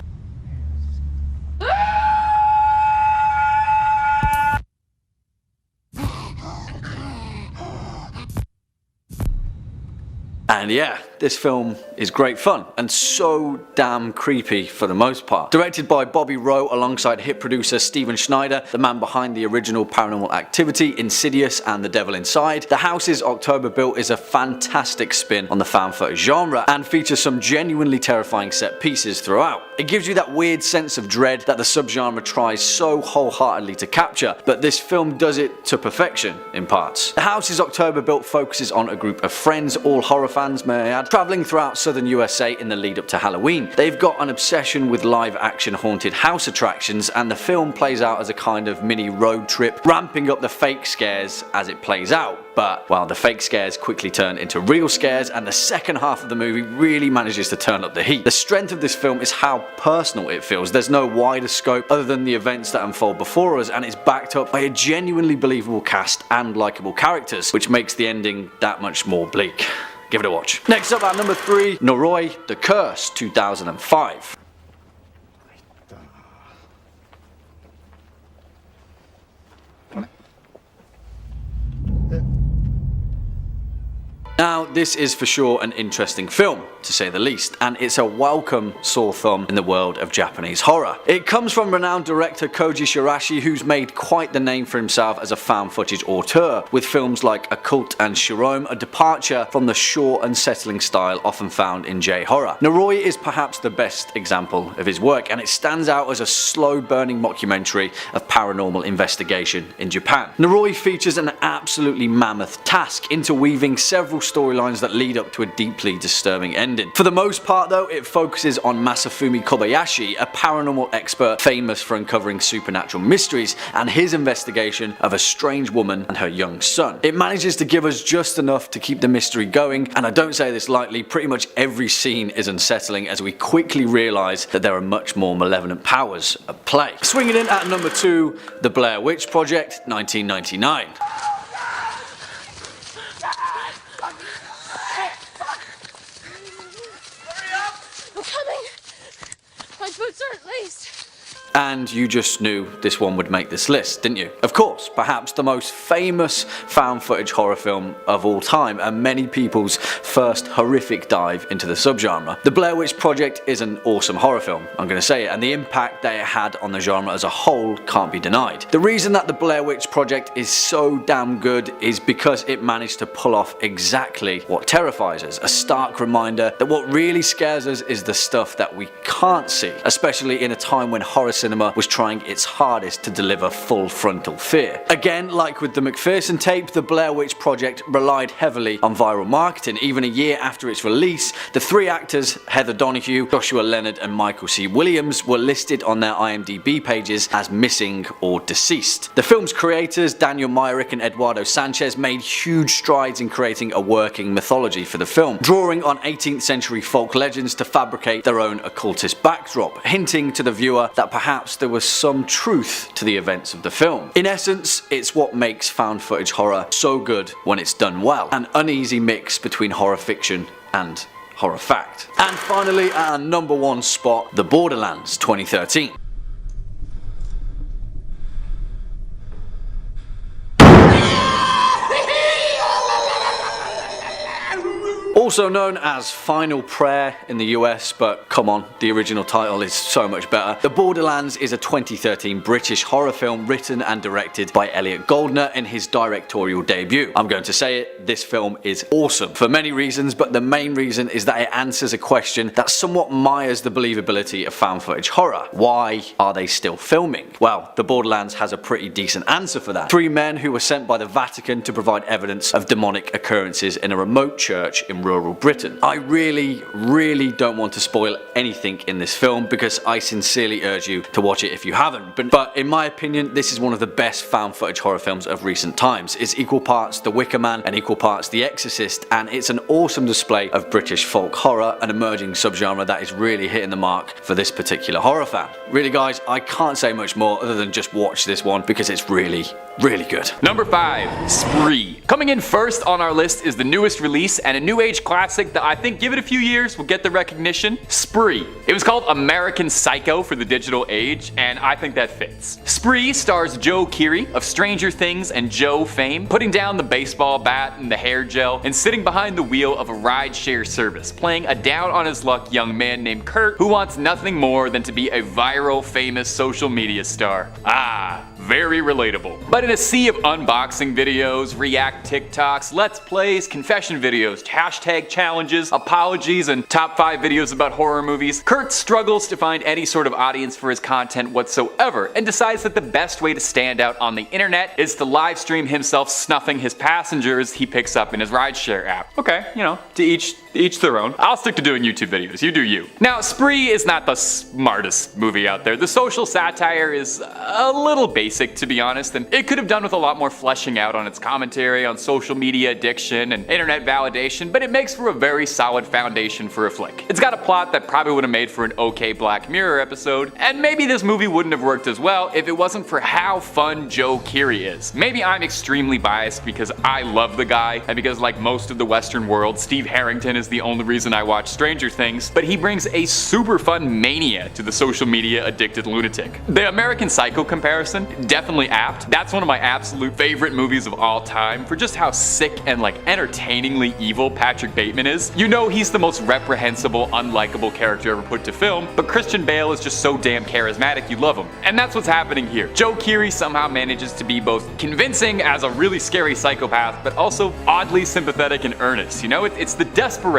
And yeah, this film is great fun and so damn creepy for the most part. Directed by Bobby Rowe alongside hit producer Steven Schneider, the man behind the original Paranormal Activity, Insidious and The Devil Inside, The House is October Built is a fantastic spin on the found footage genre and features some genuinely terrifying set pieces throughout. It gives you that weird sense of dread that the subgenre tries so wholeheartedly to capture, but this film does it to perfection in parts. The House is October Built focuses on a group of friends, all horror fans may I add, travelling throughout southern USA in the lead up to Halloween. They've got an obsession with live action haunted house attractions, and the film plays out as a kind of mini road trip, ramping up the fake scares as it plays out. But, well, the fake scares quickly turn into real scares, and the second half of the movie really manages to turn up the heat. The strength of this film is how personal it feels. There's no wider scope other than the events that unfold before us, and it's backed up by a genuinely believable cast and likeable characters, which makes the ending that much more bleak. Give it a watch. Next up at number 3, Noroy, The Curse, 2005. Now, this is for sure an interesting film, to say the least, and it's a welcome sore thumb in the world of Japanese horror. It comes from renowned director Koji Shirashi, who's made quite the name for himself as a found footage auteur, with films like Occult and Shirome, a departure from the short, unsettling style often found in J-horror. Noroy is perhaps the best example of his work, and it stands out as a slow-burning mockumentary of paranormal investigation in Japan. Noroy features an absolutely mammoth task, interweaving several storylines that lead up to a deeply disturbing ending. For the most part though, it focuses on Masafumi Kobayashi, a paranormal expert famous for uncovering supernatural mysteries, and his investigation of a strange woman and her young son. It manages to give us just enough to keep the mystery going, and I don't say this lightly, pretty much every scene is unsettling as we quickly realise that there are much more malevolent powers at play. Swinging in at number 2, The Blair Witch Project, 1999. My boots aren't laced. And you just knew this one would make this list, didn't you? Of course, perhaps the most famous found footage horror film of all time, and many people's first horrific dive into the subgenre. The Blair Witch Project is an awesome horror film, I'm gonna say it, and the impact that it had on the genre as a whole can't be denied. The reason that the Blair Witch Project is so damn good is because it managed to pull off exactly what terrifies us, a stark reminder that what really scares us is the stuff that we can't see, especially in a time when horror cinema was trying its hardest to deliver full frontal fear. Again, like with the McPherson Tape, the Blair Witch Project relied heavily on viral marketing. Even a year after its release, the 3 actors, Heather Donahue, Joshua Leonard and Michael C. Williams, were listed on their IMDb pages as missing or deceased. The film's creators, Daniel Myrick and Eduardo Sanchez, made huge strides in creating a working mythology for the film, drawing on 18th century folk legends to fabricate their own occultist backdrop, hinting to the viewer that perhaps there was some truth to the events of the film. In essence, it's what makes found footage horror so good when it's done well, an uneasy mix between horror fiction and horror fact. And finally, at our number 1 spot, The Borderlands, 2013. Also known as Final Prayer in the US, but come on, the original title is so much better. The Borderlands is a 2013 British horror film written and directed by Elliot Goldner in his directorial debut. I'm going to say it, this film is awesome for many reasons, but the main reason is that it answers a question that somewhat mires the believability of found footage horror. Why are they still filming? Well, the Borderlands has a pretty decent answer for that. 3 men who were sent by the Vatican to provide evidence of demonic occurrences in a remote church in rural Britain. I really don't want to spoil anything in this film because I sincerely urge you to watch it if you haven't. But in my opinion, this is one of the best found footage horror films of recent times. It's equal parts The Wicker Man and equal parts The Exorcist, and it's an awesome display of British folk horror, an emerging subgenre that is really hitting the mark for this particular horror fan. Really guys, I can't say much more other than just watch this one because it's really good. Number 5, Spree. Coming in first on our list is the newest release and a new age classic that I think give it a few years will get the recognition. Spree. It was called American Psycho for the digital age, and I think that fits. Spree stars Joe Keery of Stranger Things and Joe fame, putting down the baseball bat and the hair gel and sitting behind the wheel of a rideshare service, playing a down on his luck young man named Kurt who wants nothing more than to be a viral famous social media star. Very relatable. But in a sea of unboxing videos, react TikToks, let's plays, confession videos, hashtag challenges, apologies, and top 5 videos about horror movies, Kurt struggles to find any sort of audience for his content whatsoever and decides that the best way to stand out on the internet is to live stream himself snuffing his passengers he picks up in his rideshare app. Okay, you know, to each their own. I'll stick to doing YouTube videos, you do you. Now, Spree is not the smartest movie out there. The social satire is a little basic, to be honest, and it could have done with a lot more fleshing out on its commentary on social media addiction and internet validation, but it makes for a very solid foundation for a flick. It's got a plot that probably would have made for an okay Black Mirror episode, and maybe this movie wouldn't have worked as well if it wasn't for how fun Joe Keery is. Maybe I'm extremely biased because I love the guy, and because like most of the Western world, Steve Harrington is the only reason I watch Stranger Things, but he brings a super fun mania to the social media addicted lunatic. The American Psycho comparison, definitely apt. That's one of my absolute favorite movies of all time for just how sick and like entertainingly evil Patrick Bateman is. You know he's the most reprehensible, unlikable character ever put to film, but Christian Bale is just so damn charismatic you love him. And that's what's happening here. Joe Keery somehow manages to be both convincing as a really scary psychopath, but also oddly sympathetic and earnest. You know, it's the desperation.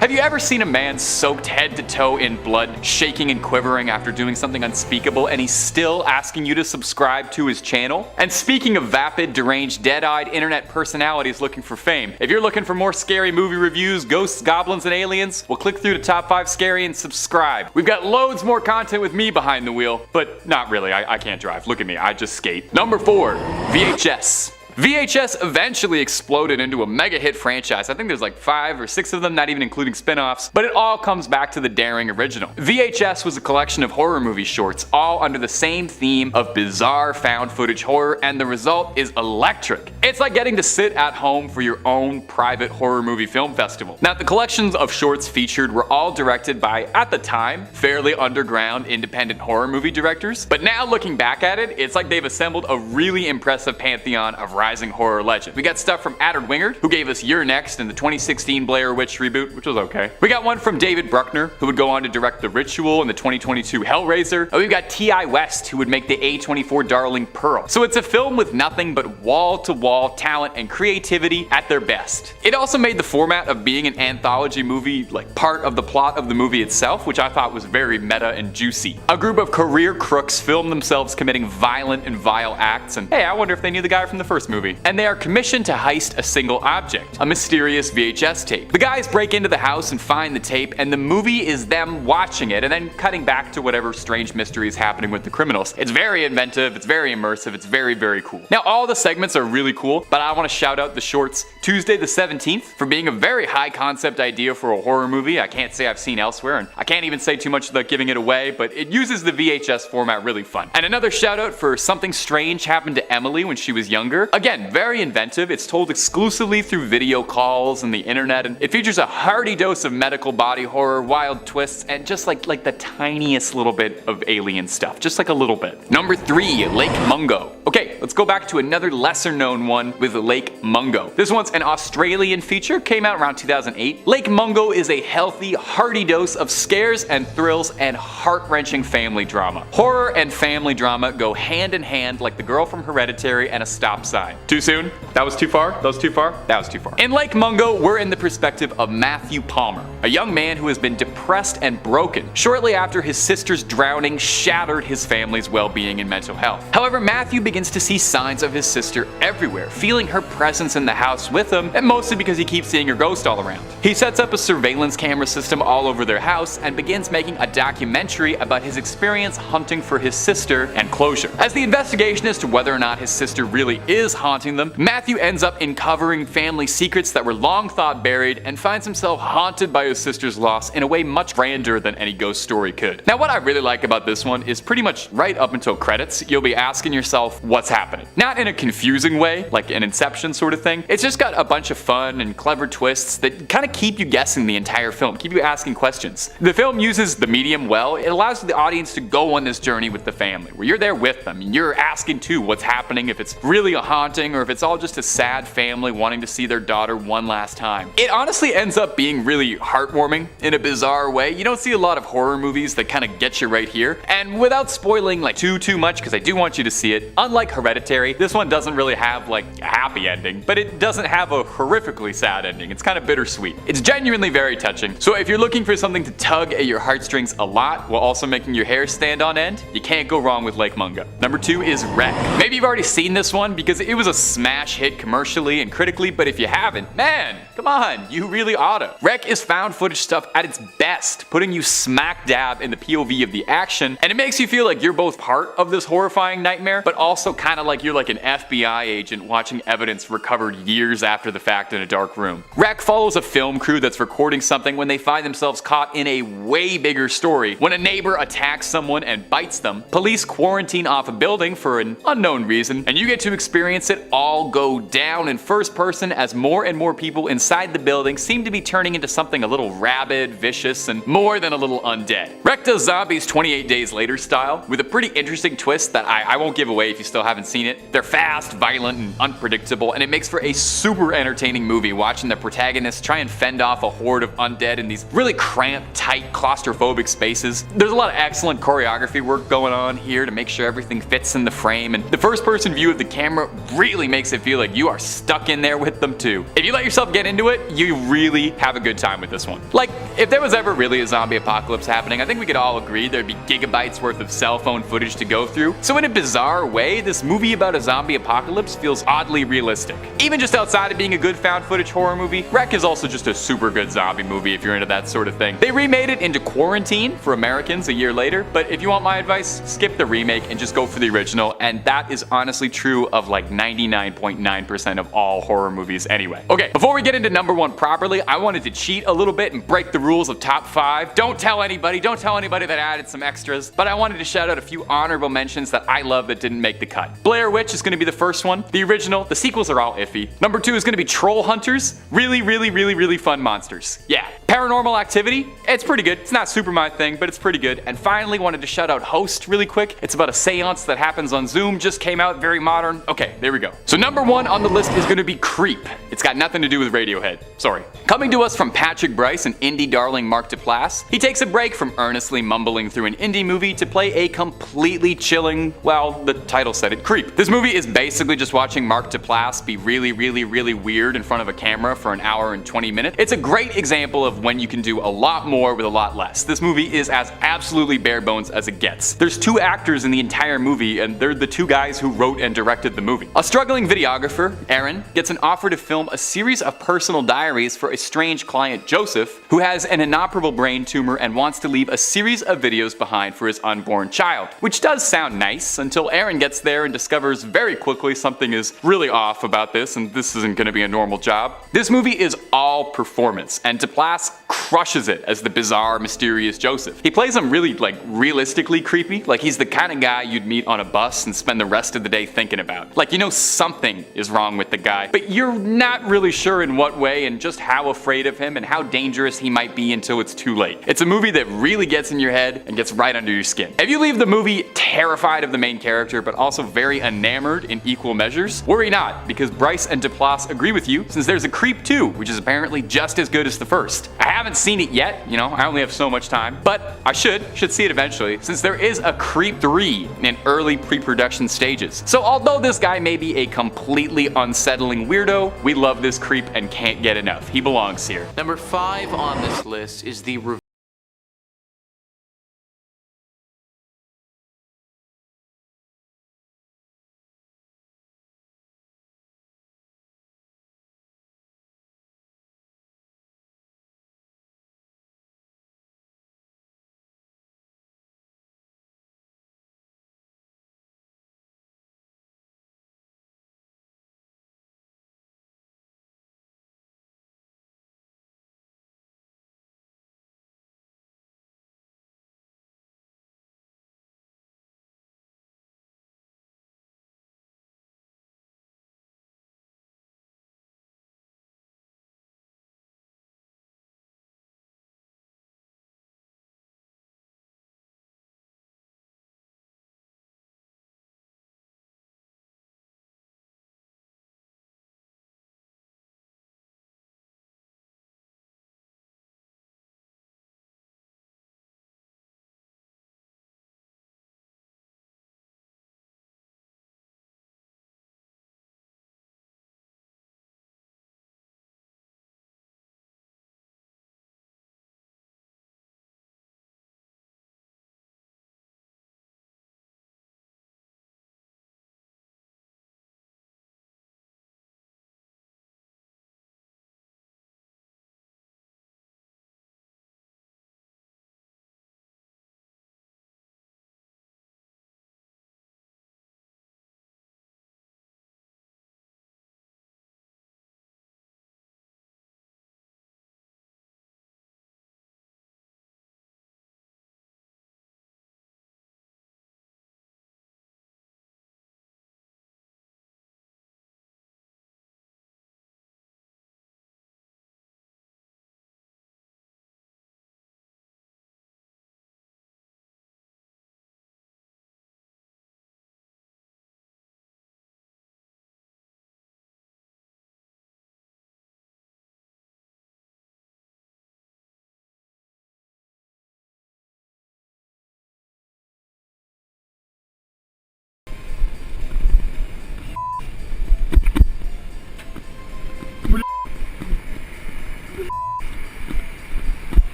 Have you ever seen a man soaked head to toe in blood, shaking and quivering after doing something unspeakable, and he's still asking you to subscribe to his channel? And speaking of vapid, deranged, dead-eyed internet personalities looking for fame, if you're looking for more scary movie reviews, ghosts, goblins, and aliens, well, click through to Top 5 Scary and subscribe. We've got loads more content with me behind the wheel, but not really, I can't drive. Look at me, I just skate. Number 4, VHS. VHS eventually exploded into a mega hit franchise. I think there's like 5 or 6 of them, not even including spin-offs, but it all comes back to the daring original. VHS was a collection of horror movie shorts, all under the same theme of bizarre found footage horror, and the result is electric. It's like getting to sit at home for your own private horror movie film festival. Now, the collections of shorts featured were all directed by, at the time, fairly underground independent horror movie directors, but now looking back at it, it's like they've assembled a really impressive pantheon of rising horror legends. We got stuff from Adder Wingard, who gave us You're Next in the 2016 Blair Witch reboot, which was okay. We got one from David Bruckner, who would go on to direct The Ritual in the 2022 Hellraiser. And we've got T.I. West, who would make the A24 darling Pearl. So it's a film with nothing but wall-to-wall talent and creativity at their best. It also made the format of being an anthology movie like part of the plot of the movie itself, which I thought was very meta and juicy. A group of career crooks film themselves committing violent and vile acts, and hey, I wonder if they knew the guy from the first movie. And they are commissioned to heist a single object, a mysterious VHS tape. The guys break into the house and find the tape, and the movie is them watching it and then cutting back to whatever strange mystery is happening with the criminals. It's very inventive, it's very immersive, it's very, very cool. Now, all the segments are really cool, but I want to shout out the shorts Tuesday the 17th for being a very high concept idea for a horror movie I can't say I've seen elsewhere, and I can't even say too much without giving it away, but it uses the VHS format really fun. And another shout out for Something Strange Happened to Emily when she was younger. Again, very inventive. It's told exclusively through video calls and the internet, and it features a hearty dose of medical body horror, wild twists, and just like the tiniest little bit of alien stuff. Just like a little bit. Number 3, Lake Mungo. Okay, let's go back to another lesser known one with Lake Mungo. This one's an Australian feature, came out around 2008. Lake Mungo is a healthy, hearty dose of scares and thrills and heart-wrenching family drama. Horror and family drama go hand in hand like the girl from Hereditary and a stop sign. Too soon? That was too far? That was too far? That was too far. In Lake Mungo, we're in the perspective of Matthew Palmer, a young man who has been depressed and broken shortly after his sister's drowning shattered his family's well-being and mental health. However, Matthew begins to see signs of his sister everywhere, feeling her presence in the house with him, and mostly because he keeps seeing her ghost all around. He sets up a surveillance camera system all over their house and begins making a documentary about his experience hunting for his sister and closure. As the investigation as to whether or not his sister really is haunting them, Matthew ends up uncovering family secrets that were long thought buried and finds himself haunted by his sister's loss in a way much grander than any ghost story could. Now, what I really like about this one is pretty much right up until credits, you'll be asking yourself what's happening. Not in a confusing way, like an Inception sort of thing. It's just got a bunch of fun and clever twists that kind of keep you guessing the entire film, keep you asking questions. The film uses the medium well. It allows the audience to go on this journey with the family, where you're there with them and you're asking too what's happening, if it's really a haunting or if it's all just a sad family wanting to see their daughter one last time. It honestly ends up being really heartwarming in a bizarre way. You don't see a lot of horror movies that kind of get you right here, and without spoiling like too much, because I do want you to see it, unlike Hereditary, this one doesn't really have like a happy ending, but it doesn't have a horrifically sad ending. It's kind of bittersweet. It's genuinely very touching. So if you're looking for something to tug at your heartstrings a lot while also making your hair stand on end, you can't go wrong with Lake Mungo. Number 2 is Wreck. Maybe you've already seen this one because it was a smash hit commercially and critically, but if you haven't, man, come on, you really oughta. Wreck is found footage stuff at its best, putting you smack dab in the POV of the action, and it makes you feel like you're both part of this horrifying nightmare, but also kind of like you're like an FBI agent watching evidence recovered years after the fact in a dark room. Wreck follows a film crew that's recording something when they find themselves caught in a way bigger story. When a neighbor attacks someone and bites them, police quarantine off a building for an unknown reason, and you get to experience it all go down in first person as more and more people inside the building seem to be turning into something a little rabid, vicious, and more than a little undead. Wreck does zombies 28 Days Later style, with a pretty interesting twist that I won't give away if you still haven't seen it. They're fast, violent, and unpredictable, and it makes for a super entertaining movie watching the protagonists try and fend off a horde of undead in these really cramped, tight, claustrophobic spaces. There's a lot of excellent choreography work going on here to make sure everything fits in the frame, and the first person view of the camera really makes it feel like you are stuck in there with them too. If you let yourself get into it, you really have a good time with this one. Like, if there was ever really a zombie apocalypse happening, I think we could all agree there'd be gigabytes worth of cell phone footage to go through. So in a bizarre way, this movie about a zombie apocalypse feels oddly realistic. Even just outside of being a good found footage horror movie, Wreck is also just a super good zombie movie if you're into that sort of thing. They remade it into Quarantine for Americans a year later, but if you want my advice, skip the remake and just go for the original, and that is honestly true of like 99.9% of all horror movies anyway. Okay, before we get into number 1 properly, I wanted to cheat a little bit and break the rules of top 5. Don't tell anybody that I added some extras, but I wanted to shout out a few honorable mentions that I love that didn't make the cut. Blair Witch is going to be the first one. The original, the sequels are all iffy. Number 2 is going to be Troll Hunters. Really fun monsters. Yeah. Paranormal Activity, it's pretty good. It's not super my thing, but it's pretty good. And finally, wanted to shout out Host really quick. It's about a seance that happens on Zoom, just came out, very modern. Okay, there we go. So number 1 on the list is going to be Creep. It's got nothing to do with Radiohead. Sorry. Coming to us from Patrick Bryce and indie darling Mark Duplass, he takes a break from earnestly mumbling through an indie movie to play a completely chilling, well, the title said it, creep. This movie is basically just watching Mark Duplass be really weird in front of a camera for an hour and 20 minutes. It's a great example of when you can do a lot more with a lot less. This movie is as absolutely bare bones as it gets. There's 2 actors in the entire movie, and they're the 2 guys who wrote and directed the movie. A struggling videographer, Aaron, gets an offer to film a series of personal diaries for a strange client, Joseph, who has an inoperable brain tumor and wants to leave a series of videos behind for his unborn child. Which does sound nice, until Aaron gets there and discovers very quickly something is really off about this, and this isn't going to be a normal job. This movie is all performance, and Duplass Duplass crushes it as the bizarre, mysterious Joseph. He plays him really, realistically creepy. Like, he's the kind of guy you'd meet on a bus and spend the rest of the day thinking about. Like, you know something is wrong with the guy, but you're not really sure in what way and just how afraid of him and how dangerous he might be until it's too late. It's a movie that really gets in your head and gets right under your skin. If you leave the movie terrified of the main character, but also very enamored in equal measures, worry not, because Bryce and Duplass agree with you, since there's a Creep 2, which is apparently just as good as the first. I haven't seen it yet, I only have so much time, but I should see it eventually, since there is a Creep 3 in early pre-production stages. So although this guy may be a completely unsettling weirdo, we love this creep and can't get enough. He belongs here. Number 5 on this list is the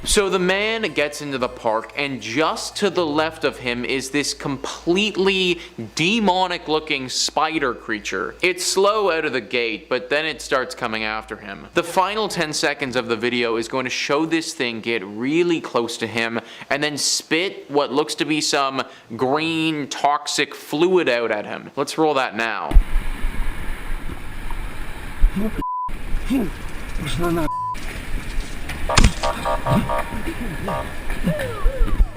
So the man gets into the park, and just to the left of him is this completely demonic looking spider creature. It's slow out of the gate, but then it starts coming after him. The final 10 seconds of the video is going to show this thing get really close to him and then spit what looks to be some green toxic fluid out at him. Let's roll that now.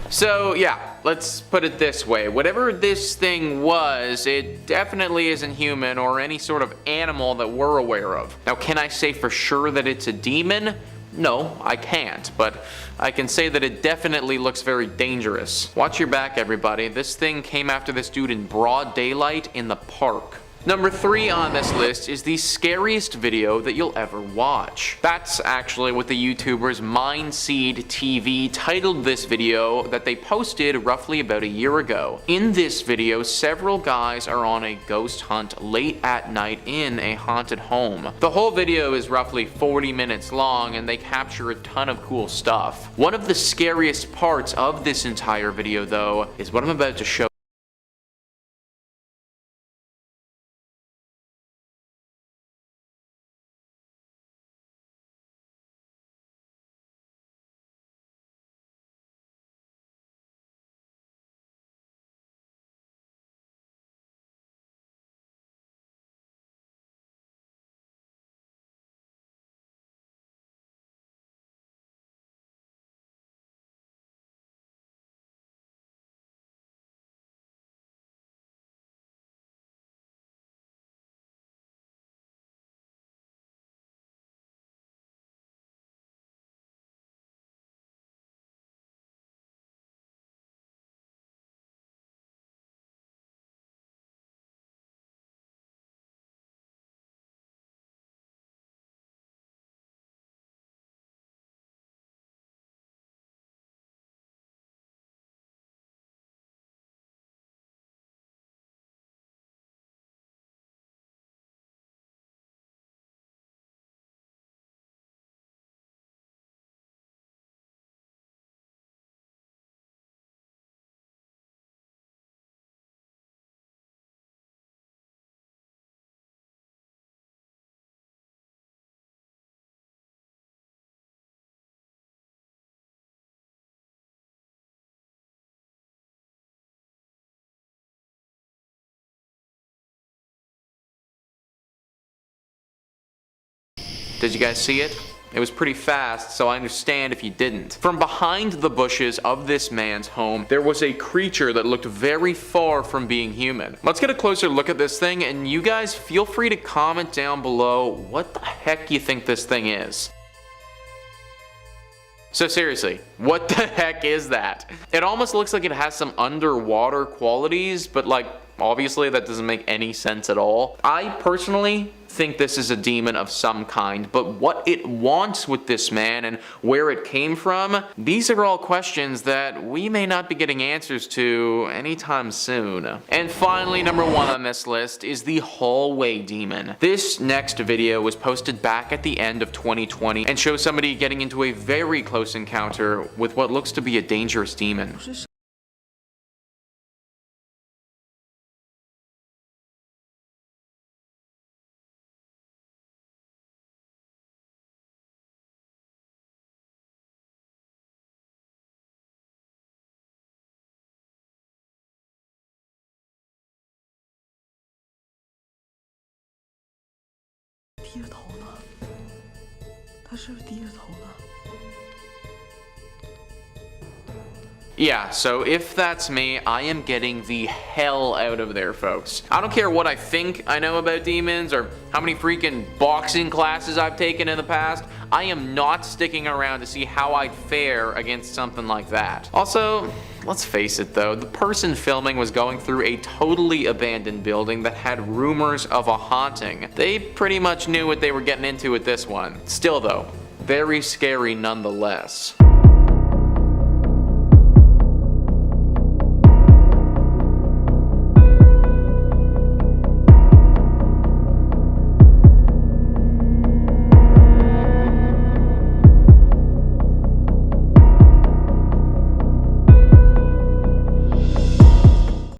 So yeah, let's put it this way. Whatever this thing was, it definitely isn't human or any sort of animal that we're aware of. Now, can I say for sure that it's a demon? No, I can't, but I can say that it definitely looks very dangerous. Watch your back, everybody. This thing came after this dude in broad daylight in the park. Number 3 on this list is the scariest video that you'll ever watch. That's actually what the YouTubers Mindseed TV titled this video that they posted roughly about a year ago. In this video, several guys are on a ghost hunt late at night in a haunted home. The whole video is roughly 40 minutes long and they capture a ton of cool stuff. One of the scariest parts of this entire video, though, is what I'm about to show. Did you guys see it? It was pretty fast, so I understand if you didn't. From behind the bushes of this man's home, there was a creature that looked very far from being human. Let's get a closer look at this thing, and you guys feel free to comment down below what the heck you think this thing is. So seriously, what the heck is that? It almost looks like it has some underwater qualities, but like, obviously that doesn't make any sense at all. I personally think this is a demon of some kind, but what it wants with this man and where it came from, these are all questions that we may not be getting answers to anytime soon. And finally, number 1 on this list is the hallway demon. This next video was posted back at the end of 2020 and shows somebody getting into a very close encounter with what looks to be a dangerous demon. Yeah, so if that's me, I am getting the hell out of there, folks. I don't care what I think I know about demons or how many freaking boxing classes I've taken in the past. I am not sticking around to see how I'd fare against something like that. Also, let's face it though, the person filming was going through a totally abandoned building that had rumors of a haunting. They pretty much knew what they were getting into with this one. Still though, very scary nonetheless.